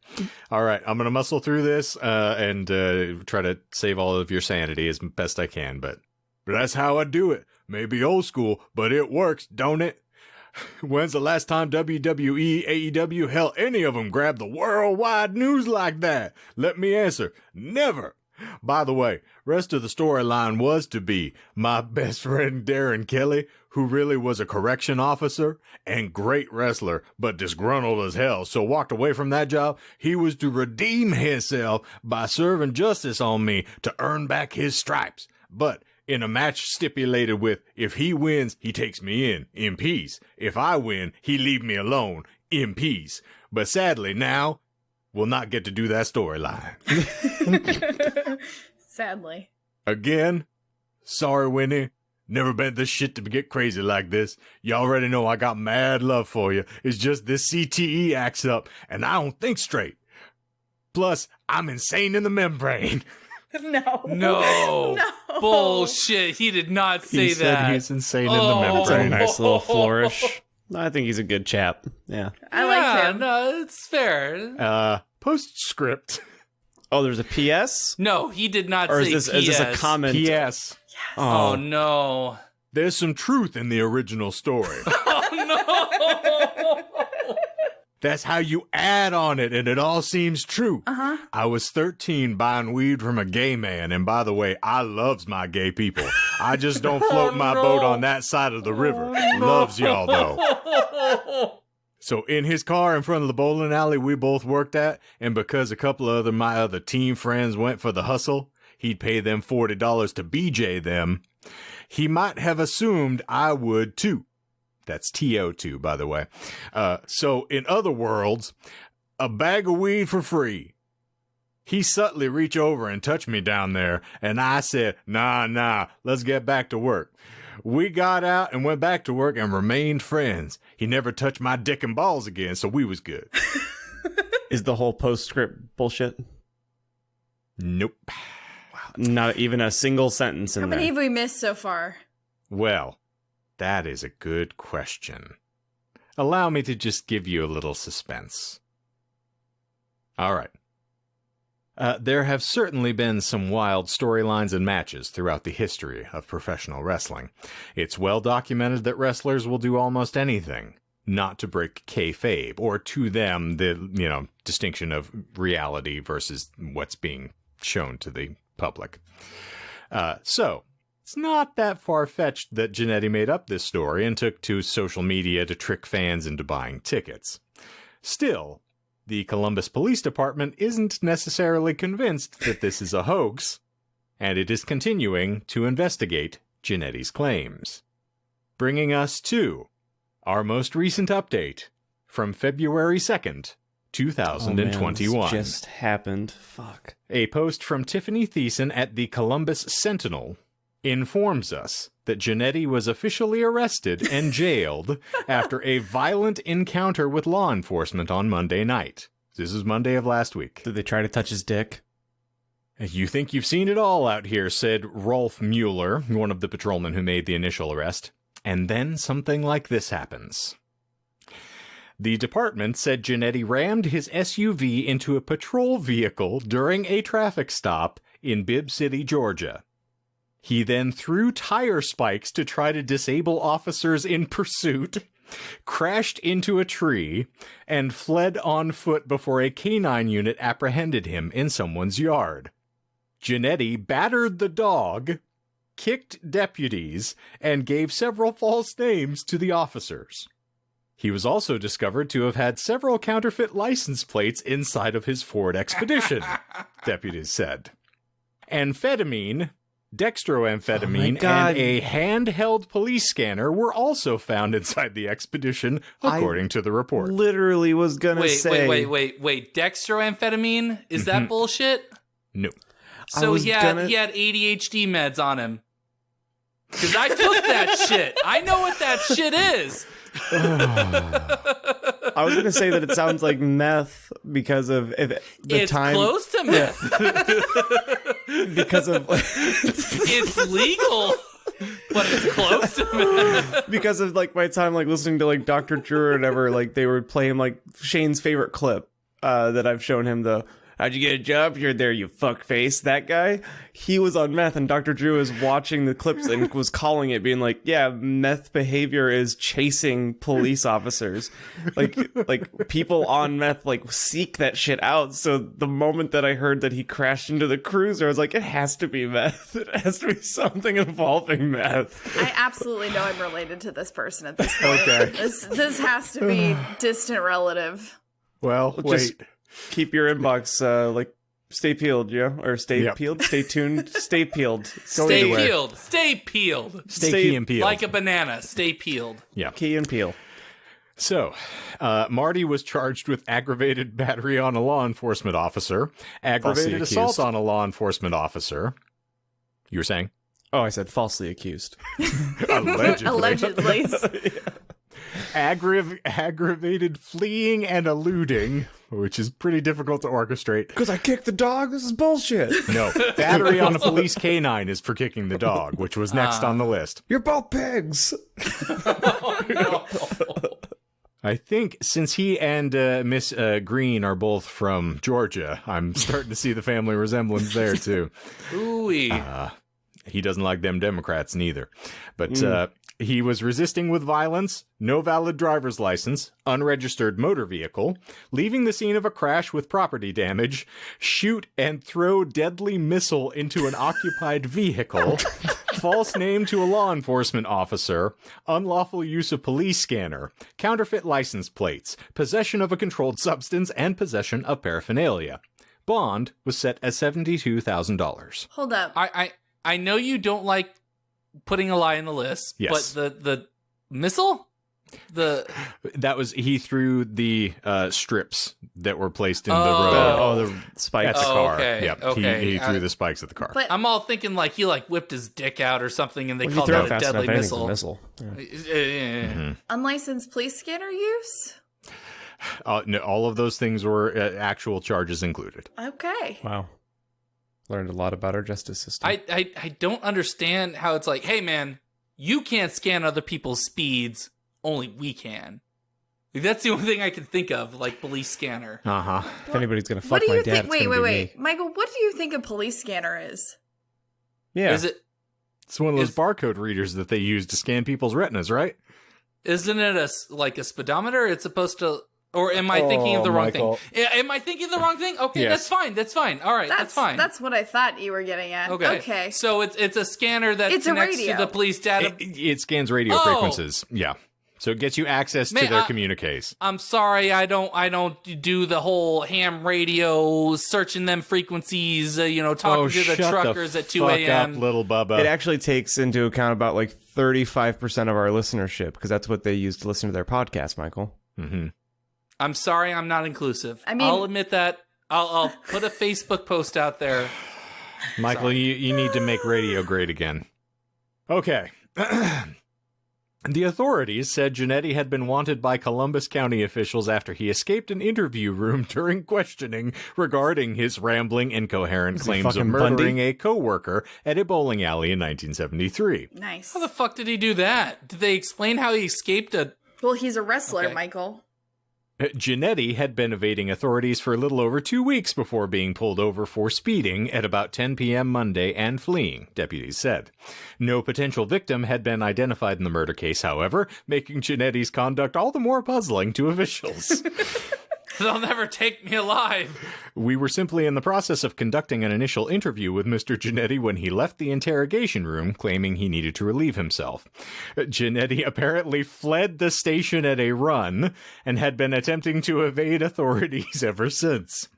All right, I'm going to muscle through this and try to save all of your sanity as best I can, but that's how I do it. Maybe old school, but it works, don't it? When's the last time WWE, AEW, hell, any of them grabbed the worldwide news like that? Let me answer. Never. By the way, rest of the storyline was to be my best friend Darren Kelly, who really was a correction officer and great wrestler, but disgruntled as hell, so walked away from that job. He was to redeem himself by serving justice on me to earn back his stripes. But in a match stipulated with, if he wins, he takes me in peace. If I win, he leave me alone, in peace. But sadly, now, we'll not get to do that storyline. Sadly. Again, sorry, Winnie. Never been this shit to get crazy like this. You already know I got mad love for you. It's just this CTE acts up, and I don't think straight. Plus, I'm insane in the membrane. No. No. Bullshit. He did not say He said that. he's insane in the That's a membrane. nice little flourish. I think he's a good chap. Yeah. I like him. No, it's fair. Postscript. Oh, there's a PS? No, he did not Or say is this a PS. comment? P.S. Oh, no. There's some truth in the original story. Oh, no. That's how you add on it, and it all seems true. Uh-huh. I was 13 buying weed from a gay man, and by the way, I loves my gay people. I just don't float my boat on that side of the river. Loves y'all, though. So in his car in front of the bowling alley we both worked at, and because a couple of my other team friends went for the hustle, he'd pay them $40 to BJ them. He might have assumed I would too. That's TO2, by the way. So in other words, a bag of weed for free. He subtly reached over and touched me down there, and I said, nah, let's get back to work. We got out and went back to work and remained friends. He never touched my dick and balls again, so we was good. Is the whole postscript bullshit? Nope. Not even a single sentence in How there. many have we missed so far? Well, that is a good question. Allow me to just give you a little suspense. All right. There have certainly been some wild storylines and matches throughout the history of professional wrestling. It's well documented that wrestlers will do almost anything not to break kayfabe, or to them, the, distinction of reality versus what's being shown to the public. So, it's not that far-fetched that Jannetty made up this story and took to social media to trick fans into buying tickets. Still, the Columbus Police Department isn't necessarily convinced that this is a hoax, and it is continuing to investigate Jannetty's claims. Bringing us to our most recent update from February 2nd, 2021. Oh, man, this just happened. Fuck. A post from Tiffany Thiessen at the Columbus Sentinel informs us that Jannetty was officially arrested and jailed after a violent encounter with law enforcement on Monday night. This is Monday of last week. Did they try to touch his dick? You think you've seen it all out here, said Rolf Mueller, one of the patrolmen who made the initial arrest. And then something like this happens. The department said Jannetty rammed his SUV into a patrol vehicle during a traffic stop in Bibb City, Georgia. He then threw tire spikes to try to disable officers in pursuit, crashed into a tree, and fled on foot before a canine unit apprehended him in someone's yard. Jannetty battered the dog, kicked deputies, and gave several false names to the officers. He was also discovered to have had several counterfeit license plates inside of his Ford Expedition, deputies said. Amphetamine, dextroamphetamine, and a handheld police scanner were also found inside the Expedition, according to the report. Literally was gonna say... Wait. Dextroamphetamine? Is that bullshit? No. So he had ADHD meds on him. Because I took that shit. I know what that shit is. I was going to say that it sounds like meth because of the time. It's close to meth. Because of... It's legal, but it's close to meth. Because of my time listening to Dr. Drew or whatever, they were playing Shane's favorite clip that I've shown him, the how'd you get a job? You're there, you fuckface. That guy, he was on meth, and Dr. Drew was watching the clips and was calling it, being like, yeah, meth behavior is chasing police officers. Like people on meth, like, seek that shit out. So the moment that I heard that he crashed into the cruiser, I was like, it has to be meth. It has to be something involving meth. I absolutely know I'm related to this person at this point. Okay. This has to be distant relative. Well, Just wait. keep your inbox, stay peeled, yeah? Or stay peeled, stay tuned, stay peeled. Stay either way. peeled. Stay peeled. Stay key and peeled. Like a banana. Stay peeled. Yeah. Key and peel. So, Marty was charged with aggravated battery on a law enforcement officer, aggravated Falsely assault accused. on a law enforcement officer. You were saying? Oh, I said falsely accused. Allegedly. Allegedly. Aggravated fleeing and eluding, which is pretty difficult to orchestrate. Because I kicked the dog? This is bullshit. No, battery on a police canine is for kicking the dog, which was next on the list. You're both pigs. I think since he and Miss Greene are both from Georgia, I'm starting to see the family resemblance there, too. Ooh-wee. He doesn't like them Democrats neither. But he was resisting with violence, no valid driver's license, unregistered motor vehicle, leaving the scene of a crash with property damage, shoot and throw deadly missile into an occupied vehicle, false name to a law enforcement officer, unlawful use of police scanner, counterfeit license plates, possession of a controlled substance, and possession of paraphernalia. Bond was set at $72,000. Hold up. I know you don't like putting a lie in the list, Yes. but the missile? That was, he threw the strips that were placed in the road The spike. at the car. okay, Yep. okay. He threw the spikes at the car. But I'm all thinking like he like whipped his dick out or something and they You called throw it that a fast deadly enough, anything's a missile. missile. unlicensed police scanner use? No, all of those things were actual charges included. Okay. Wow. Learned a lot about our justice system. I don't understand how it's like, hey man, you can't scan other people's speeds, only we can. Like, that's the only thing I can think of, like police scanner. Uh-huh. If anybody's gonna fuck What do my you dad, think? it's Wait, gonna wait, be wait. Michael, what do you think a police scanner is? me. Yeah. Is it? It's one of those Is- barcode readers that they use to scan people's retinas, right? Isn't it like a speedometer? It's supposed to. Or am I thinking of the wrong Michael. thing? Am I thinking of the wrong thing? Okay, Yes. that's fine. That's fine. All right, that's fine. That's what I thought you were getting at. Okay. So it's a scanner that It's a connects to radio. the police data. It scans radio Oh. frequencies. Yeah. So it gets you access Man, to their communiques. I'm sorry, I don't do the whole ham radio searching them frequencies. Talking to the shut truckers at 2 fuck a.m. up, little Bubba. It actually takes into account about like 35% of our listenership because that's what they use to listen to their podcast, Michael. Mm-hmm. I'm sorry, I'm not inclusive. I mean- I'll admit that. I'll put a Facebook post out there. Michael, you need to make radio great again. Okay. The authorities said Jannetty had been wanted by Columbus County officials after he escaped an interview room during questioning regarding his rambling, incoherent he claims of fucking murdering Bundy? a co-worker at a bowling alley in 1973. Nice. How the fuck did he do that? Did they explain how he escaped a... Well, he's a wrestler, Okay. Michael. Jannetty had been evading authorities for a little over 2 weeks before being pulled over for speeding at about 10 p.m. Monday and fleeing, deputies said. No potential victim had been identified in the murder case, however, making Jannetty's conduct all the more puzzling to officials. They'll never take me alive. We were simply in the process of conducting an initial interview with Mr. Jannetty when he left the interrogation room, claiming he needed to relieve himself. Jannetty apparently fled the station at a run and had been attempting to evade authorities ever since.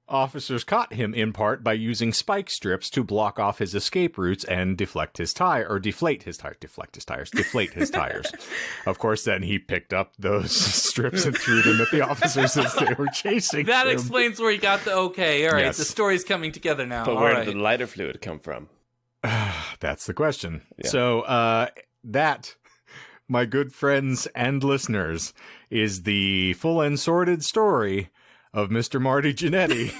Officers caught him in part by using spike strips to block off his escape routes and deflate his tires. Of course, then he picked up those strips and threw them at the officers as they were chasing That him. explains where he got the okay. All right, Yes. the story's coming together now. But All where right. did the lighter fluid come from? That's the question. Yeah. So, that, my good friends and listeners, is the full and sordid story of Mr. Marty Jannetty.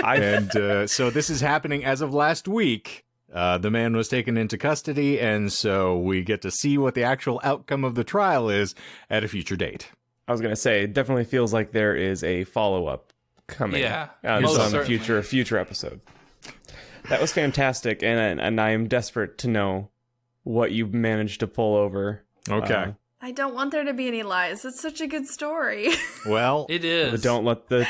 And so this is happening as of last week. The man was taken into custody, and so we get to see what the actual outcome of the trial is at a future date. I was going to say, it definitely feels like there is a follow-up coming. Yeah, on most some certainly. future episode. That was fantastic, and I am desperate to know what you managed to pull over. Okay. I don't want there to be any lies. It's such a good story. Well, It is. Don't let the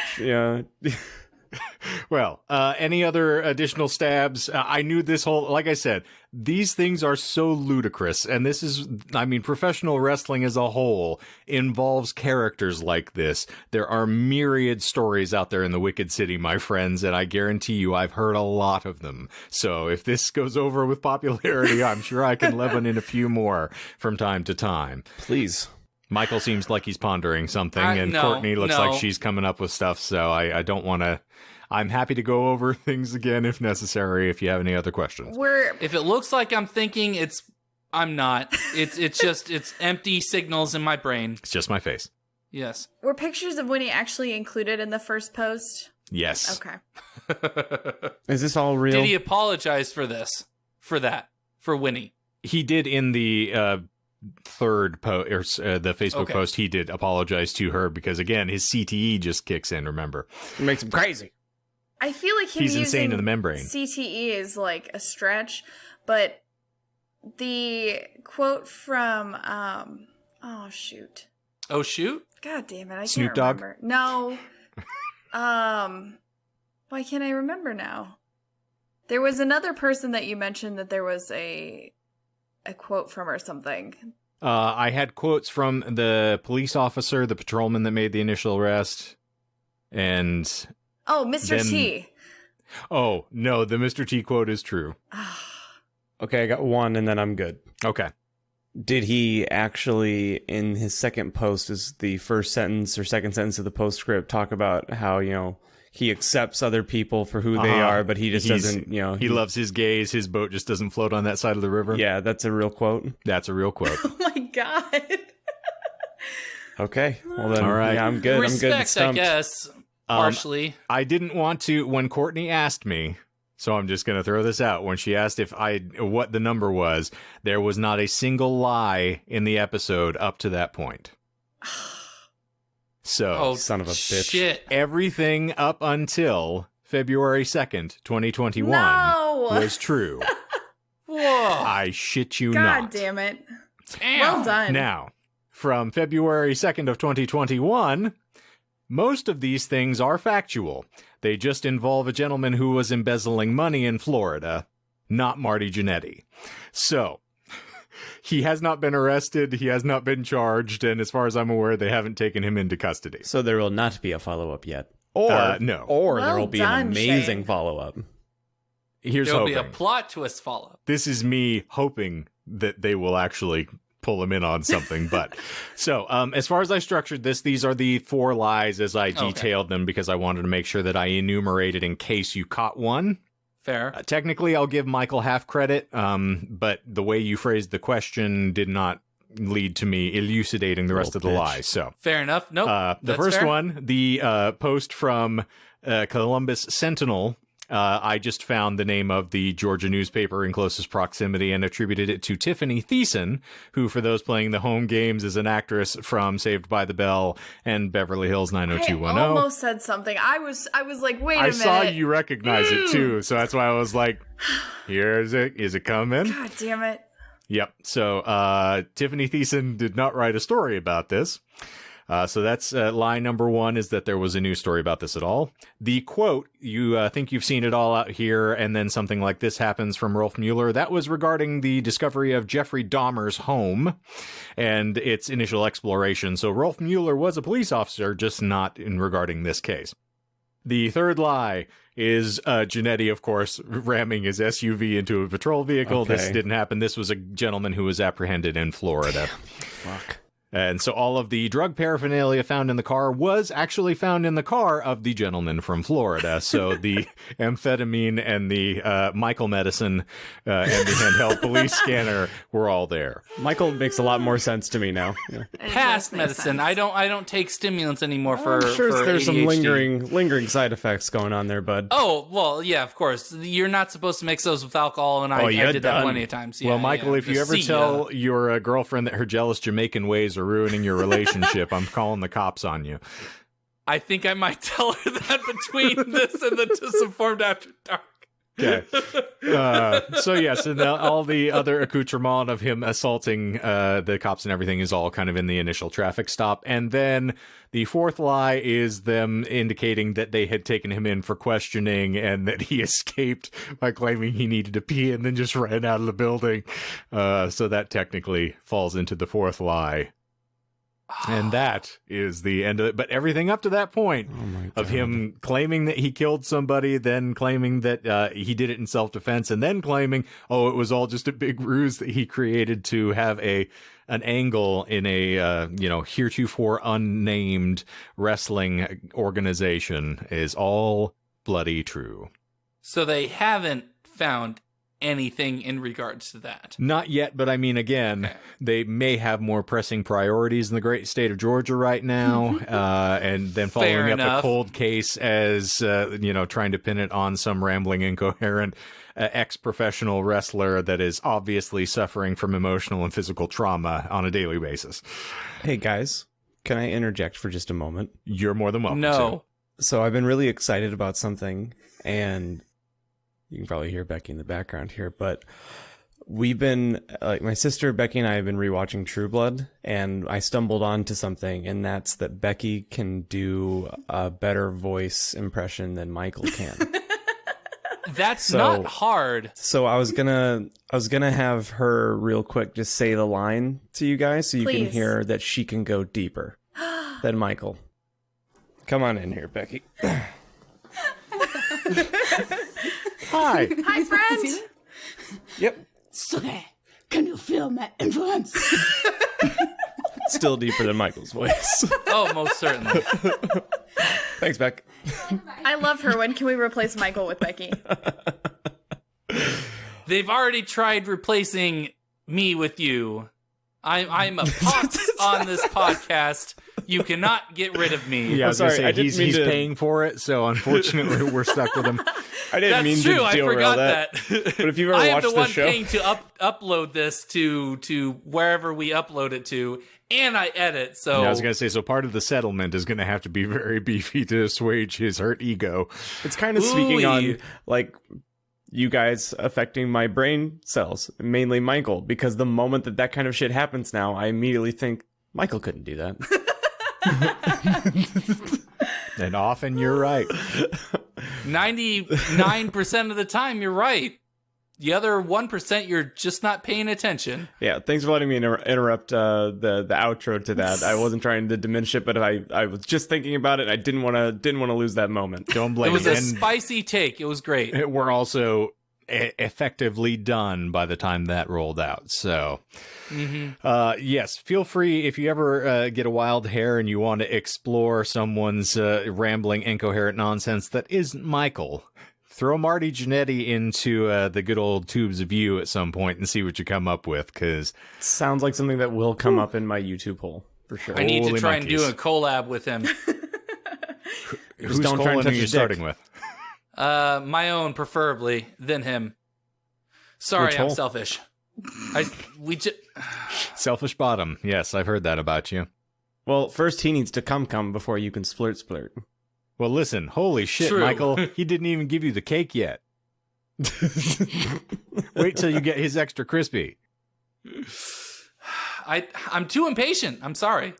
any other additional stabs? I knew this whole, like I said, these things are so ludicrous. And this is, I mean, professional wrestling as a whole involves characters like this. There are myriad stories out there in the Wicked City, my friends, and I guarantee you I've heard a lot of them. So if this goes over with popularity, I'm sure I can leaven in a few more from time to time. please. Michael seems like he's pondering something, and no, Courtney looks no. like she's coming up with stuff, so I don't want to... I'm happy to go over things again if necessary, if you have any other questions. If it looks like I'm thinking, I'm not. It's empty signals in my brain. It's just my face. Yes. Were pictures of Winnie actually included in the first post? Yes. Okay. Is this all real? Did he apologize for this? For Winnie? He did in the third post, or the Facebook post, he did apologize to her because, again, his CTE just kicks in, remember? It makes him crazy. I feel like him He's insane using in the membrane. CTE is like a stretch, but the quote from oh shoot. Oh, shoot? God damn it, I Snoop can't Dogg? remember. No. Why can't I remember now? There was another person that you mentioned that there was a quote from or something. I had quotes from the police officer, the patrolman that made the initial arrest, and... Oh, Mr. Then- T. Oh, no, the Mr. T quote is true. Okay, I got one, and then I'm good. Okay. Did he actually, in his second post, is the first sentence or second sentence of the postscript, talk about how, he accepts other people for who they are, but he just doesn't, He loves his gays, his boat just doesn't float on that side of the river? Yeah, that's a real quote. That's a real quote. Oh my god. Okay, well then, All right. yeah, I'm good. Respect, I'm good. Stumped. I guess. Partially. I didn't want to, when Courtney asked me, so I'm just going to throw this out, when she asked what the number was, there was not a single lie in the episode up to that point. So, Oh, son of a bitch. Shit. everything up until February 2nd, 2021 No. was true. Whoa. I shit you not. God damn it. Damn. Well done. Now, from February 2nd of 2021, most of these things are factual. They just involve a gentleman who was embezzling money in Florida, not Marty Jannetty. So, he has not been arrested, he has not been charged, and as far as I'm aware, they haven't taken him into custody. So there will not be a follow-up yet. Or, no. Or there Well will be done, an amazing Shane. follow-up. Here's There'll hoping. be a plot twist follow-up. This is me hoping that they will actually pull him in on something. But so as far as I structured this, these are the 4 lies as I detailed them because I wanted to make sure that I enumerated in case you caught one. Fair. Technically, I'll give Michael half credit, but the way you phrased the question did not lead to me elucidating the rest of the lies. So Fair enough. Nope. the that's first fair. one, the post from Columbus Sentinel. I just found the name of the Georgia newspaper in closest proximity and attributed it to Tiffany Thiessen, who, for those playing the home games, is an actress from Saved by the Bell and Beverly Hills I 90210. almost said something. I was like, wait a I minute. saw you recognize it too, so that's why I was like, "Is it coming?" God damn it. Yep. So Tiffany Thiessen did not write a story about this. So that's lie number 1, is that there was a news story about this at all. The quote, you think you've seen it all out here, and then something like this happens from Rolf Mueller. That was regarding the discovery of Jeffrey Dahmer's home and its initial exploration. So Rolf Mueller was a police officer, just not in regarding this case. The third lie is Jannetty, of course, ramming his SUV into a patrol vehicle. Okay. This didn't happen. This was a gentleman who was apprehended in Florida. Fuck. And so all of the drug paraphernalia found in the car was actually found in the car of the gentleman from Florida. So the amphetamine and the Michael medicine and the handheld police scanner were all there. Michael makes a lot more sense to me now. Yeah. It Past does make medicine. sense. I don't take stimulants anymore for I'm sure for there's some ADHD. lingering side effects going on there, bud. Oh, well, yeah, of course. You're not supposed to mix those with alcohol, and I you're did that done. plenty of times. Well, Michael, if you Just ever see tell your girlfriend that her jealous Jamaican ways are ruining your relationship, I'm calling the cops on you. I think I might tell her that between this and the Disinformed After Dark. Okay. So yes, and all the other accoutrement of him assaulting the cops and everything is all kind of in the initial traffic stop. And then the fourth lie is them indicating that they had taken him in for questioning and that he escaped by claiming he needed to pee and then just ran out of the building. So that technically falls into the fourth lie. And that is the end of it. But everything up to that point of him claiming that he killed somebody, then claiming that he did it in self-defense, and then claiming, it was all just a big ruse that he created to have an angle in a heretofore unnamed wrestling organization is all bloody true. So they haven't found anything in regards to that. Not yet, but I mean, again, they may have more pressing priorities in the great state of Georgia right now, and then following up a cold case as, trying to pin it on some rambling, incoherent ex-professional wrestler that is obviously suffering from emotional and physical trauma on a daily basis. Hey, guys, can I interject for just a moment? You're more than welcome No. to. So I've been really excited about something, and you can probably hear Becky in the background here, but we've been, my sister Becky and I have been rewatching True Blood, and I stumbled onto something, and that's that Becky can do a better voice impression than Michael can. That's not hard. So I was gonna have her real quick just say the line to you guys so you can hear that she can go deeper than Michael. Come on in here, Becky. Hi. Hi, friend. Yep. So, can you feel my influence? Still deeper than Michael's voice. Oh, most certainly. Thanks, Beck. I love her. When can we replace Michael with Becky? They've already tried replacing me with you. I'm a pox on this podcast. You cannot get rid of me. Yeah, I was gonna say, didn't he's mean to... paying for it, so unfortunately we're stuck with him. I didn't mean true. to derail I forgot that. But if you've ever I am watched the the one show, paying to upload this to wherever we upload it to, and I edit. So Yeah, I was going to say, so part of the settlement is going to have to be very beefy to assuage his hurt ego. it's kind of speaking on like you guys affecting my brain cells, mainly Michael, because the moment that kind of shit happens now, I immediately think Michael couldn't do that. And often you're right. 99% of the time, you're right. The other 1%, you're just not paying attention. Yeah, thanks for letting me interrupt the outro to that. I wasn't trying to diminish it, but I was just thinking about it. And I didn't want to lose that moment. Don't blame It was me. a spicy take. It was great. We're also effectively done by the time that rolled out. So, yes, feel free if you ever get a wild hair and you want to explore someone's rambling, incoherent nonsense that isn't Michael. Throw Marty Jannetty into the good old tubes of you at some point and see what you come up with, because Sounds like something that will come up in my YouTube hole for sure. I need to Holy try monkeys. and do a collab with him. whose don't try and colon touch are you his starting dick. with? My own, preferably, than him. Sorry, Which I'm hole? selfish. Selfish bottom. Yes, I've heard that about you. Well, first he needs to come before you can splurt. Well, listen, holy shit, True. Michael. He didn't even give you the cake yet. Wait till you get his extra crispy. I'm too impatient. I'm sorry.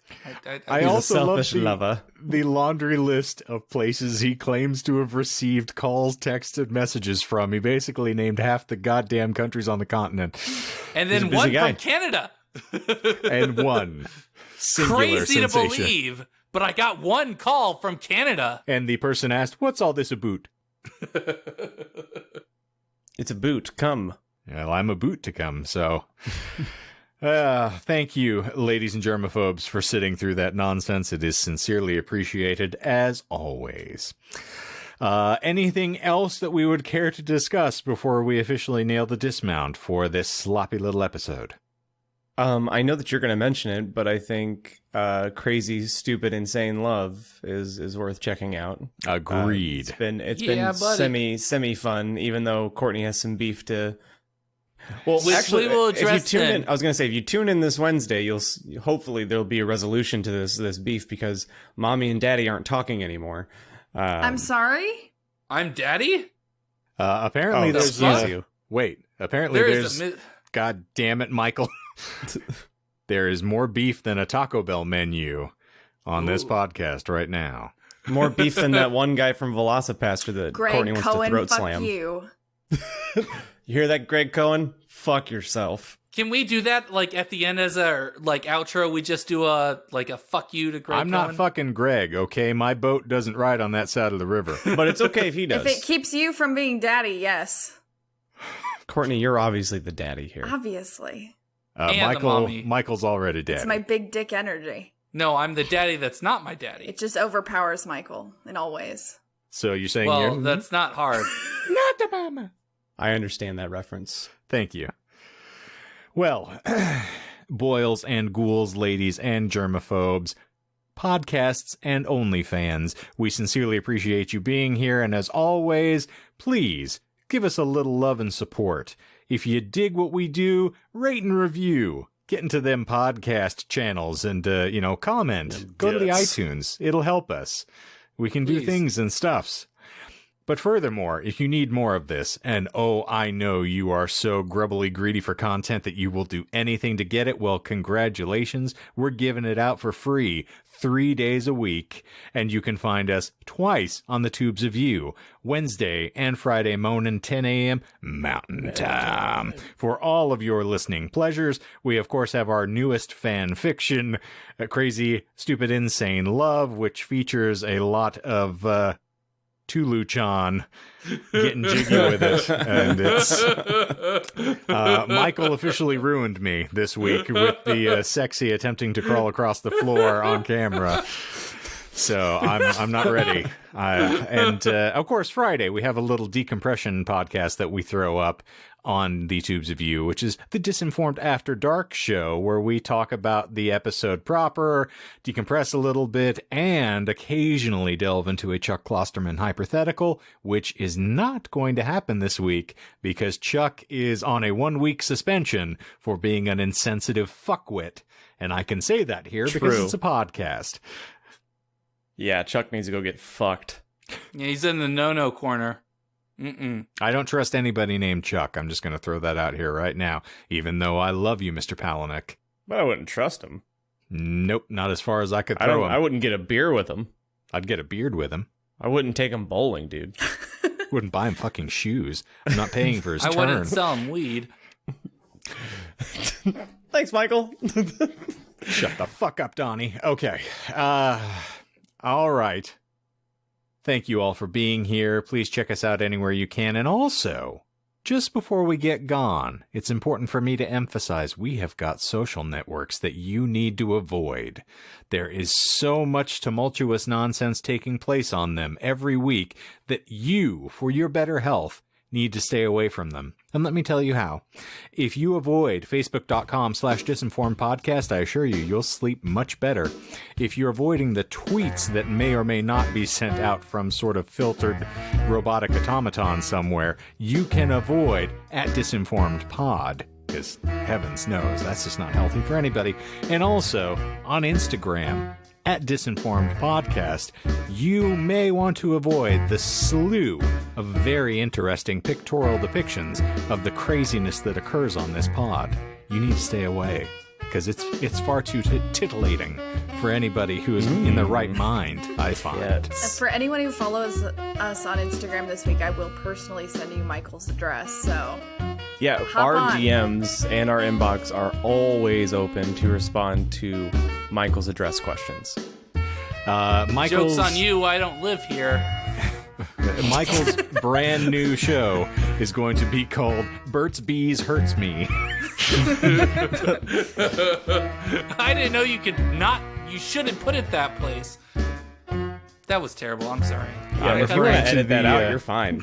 I He's a also love selfish lover. the laundry list of places he claims to have received calls, texts, and messages from. He basically named half the goddamn countries on the continent. and He's a then busy one guy. from Canada. And one singular Crazy sensation. to believe, but I got one call from Canada. And the person asked, "What's all this about?" It's a boot. Come. Well, I'm a boot to come, so... Thank you, ladies and germaphobes, for sitting through that nonsense. It is sincerely appreciated, as always. Anything else that we would care to discuss before we officially nail the dismount for this sloppy little episode? I know that you're going to mention it, but I think Crazy, Stupid, Insane Love is worth checking out. Agreed. It's been Yeah, buddy. semi fun, even though Courtney has some beef to Well, Which actually, we will if you address tune then. in, I was going to say, if you tune in this Wednesday, hopefully there'll be a resolution to this beef because mommy and daddy aren't talking anymore. I'm sorry? I'm daddy? Apparently there's excuse you. Wait, apparently there's a God damn it, Michael. There is more beef than a Taco Bell menu on this podcast right now. More beef than that one guy from Velocipaster that Greg Courtney wants Cohen, to throat fuck slam. you. You hear that, Greg Cohen? Fuck yourself. Can we do that like at the end as a like outro? We just do a fuck you to Greg I'm not Cohen? fucking Greg, okay? My boat doesn't ride on that side of the river. But it's okay if he does. If it keeps you from being daddy, yes. Courtney, you're obviously the daddy here. Obviously. And the mommy. Michael's already dead. It's my big dick energy. No, I'm the daddy that's not my daddy. It just overpowers Michael in all ways. So you're saying Well, you're... that's not hard. not the mama. I understand that reference. Thank you. Well, boils and ghouls, ladies and germaphobes, podcasts and OnlyFans, we sincerely appreciate you being here, and as always, please give us a little love and support. If you dig what we do, rate and review. Get into them podcast channels and, comment. Go to the iTunes. It'll help us. We can do Please. things and stuffs. But furthermore, if you need more of this, and oh, I know you are so grubbily greedy for content that you will do anything to get it, well, congratulations. We're giving it out for free 3 days a week, and you can find us twice on the Tubes of You, Wednesday and Friday morning, 10 a.m. Mountain Time. For all of your listening pleasures, we of course have our newest fan fiction, Crazy, Stupid, Insane Love, which features a lot of, Tulu-chan getting jiggy with it, and it's Michael officially ruined me this week with the sexy attempting to crawl across the floor on camera. So I'm not ready. And of course, Friday we have a little decompression podcast that we throw up on the Tubes of You, which is the Disinformed After Dark show, where we talk about the episode proper, decompress a little bit, and occasionally delve into a Chuck Klosterman hypothetical, which is not going to happen this week because Chuck is on a 1-week suspension for being an insensitive fuckwit. And I can say that here because True. it's a podcast. Yeah, Chuck needs to go get fucked. Yeah, he's in the no-no corner. I don't trust anybody named Chuck. I'm just going to throw that out here right now, even though I love you, Mr. Palahniuk. But I wouldn't trust him. Nope, not as far as I could throw him. I wouldn't get a beer with him. I'd get a beard with him. I wouldn't take him bowling, dude. Wouldn't buy him fucking shoes. I'm not paying for his I turn. wouldn't sell him weed. Thanks, Michael. Shut the fuck up, Donnie. Okay. All right. Thank you all for being here. Please check us out anywhere you can. And also, just before we get gone, it's important for me to emphasize we have got social networks that you need to avoid. There is so much tumultuous nonsense taking place on them every week that you, for your better health, need to stay away from them. And let me tell you how. If you avoid facebook.com/disinformedpodcast, I assure you, you'll sleep much better. If you're avoiding the tweets that may or may not be sent out from sort of filtered robotic automaton somewhere, you can avoid @disinformedpod. Because heavens knows, that's just not healthy for anybody. And also, on Instagram, @disinformedpodcast, you may want to avoid the slew of very interesting pictorial depictions of the craziness that occurs on this pod. You need to stay away, because it's far too titillating for anybody who is in the right mind, I find. Yes. For anyone who follows us on Instagram this week, I will personally send you Michael's address, so... Yeah, Hop our on. DMs and our inbox are always open to respond to Michael's address questions. Michael's, Joke's on you, I don't live here. Michael's brand new show is going to be called Bert's Bees Hurts Me. I didn't know you shouldn't put it that place. That was terrible, I'm sorry. Yeah, if you want to edit that out, you're fine.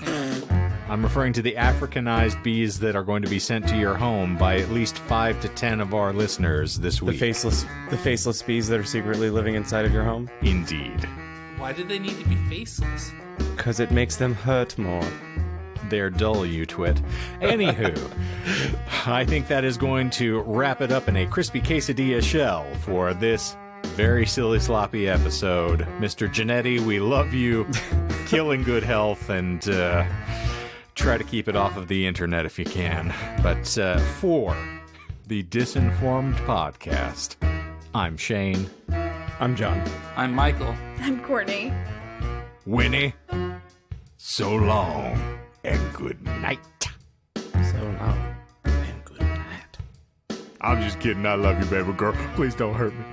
I'm referring to the Africanized bees that are going to be sent to your home by at least 5 to 10 of our listeners this The week. faceless bees that are secretly living inside of your home. Indeed. Why did they need to be faceless? Because it makes them hurt more. They're dull, you twit. Anywho, I think that is going to wrap it up in a crispy quesadilla shell for this very silly, sloppy episode. Mr. Jannetty, we love you. Kill in good health, and try to keep it off of the internet if you can. But for the Disinformed podcast, I'm Shane. I'm John. I'm Michael. I'm Courtney. Winnie, so long and good night. So long and good night. I'm just kidding. I love you, baby girl. Please don't hurt me.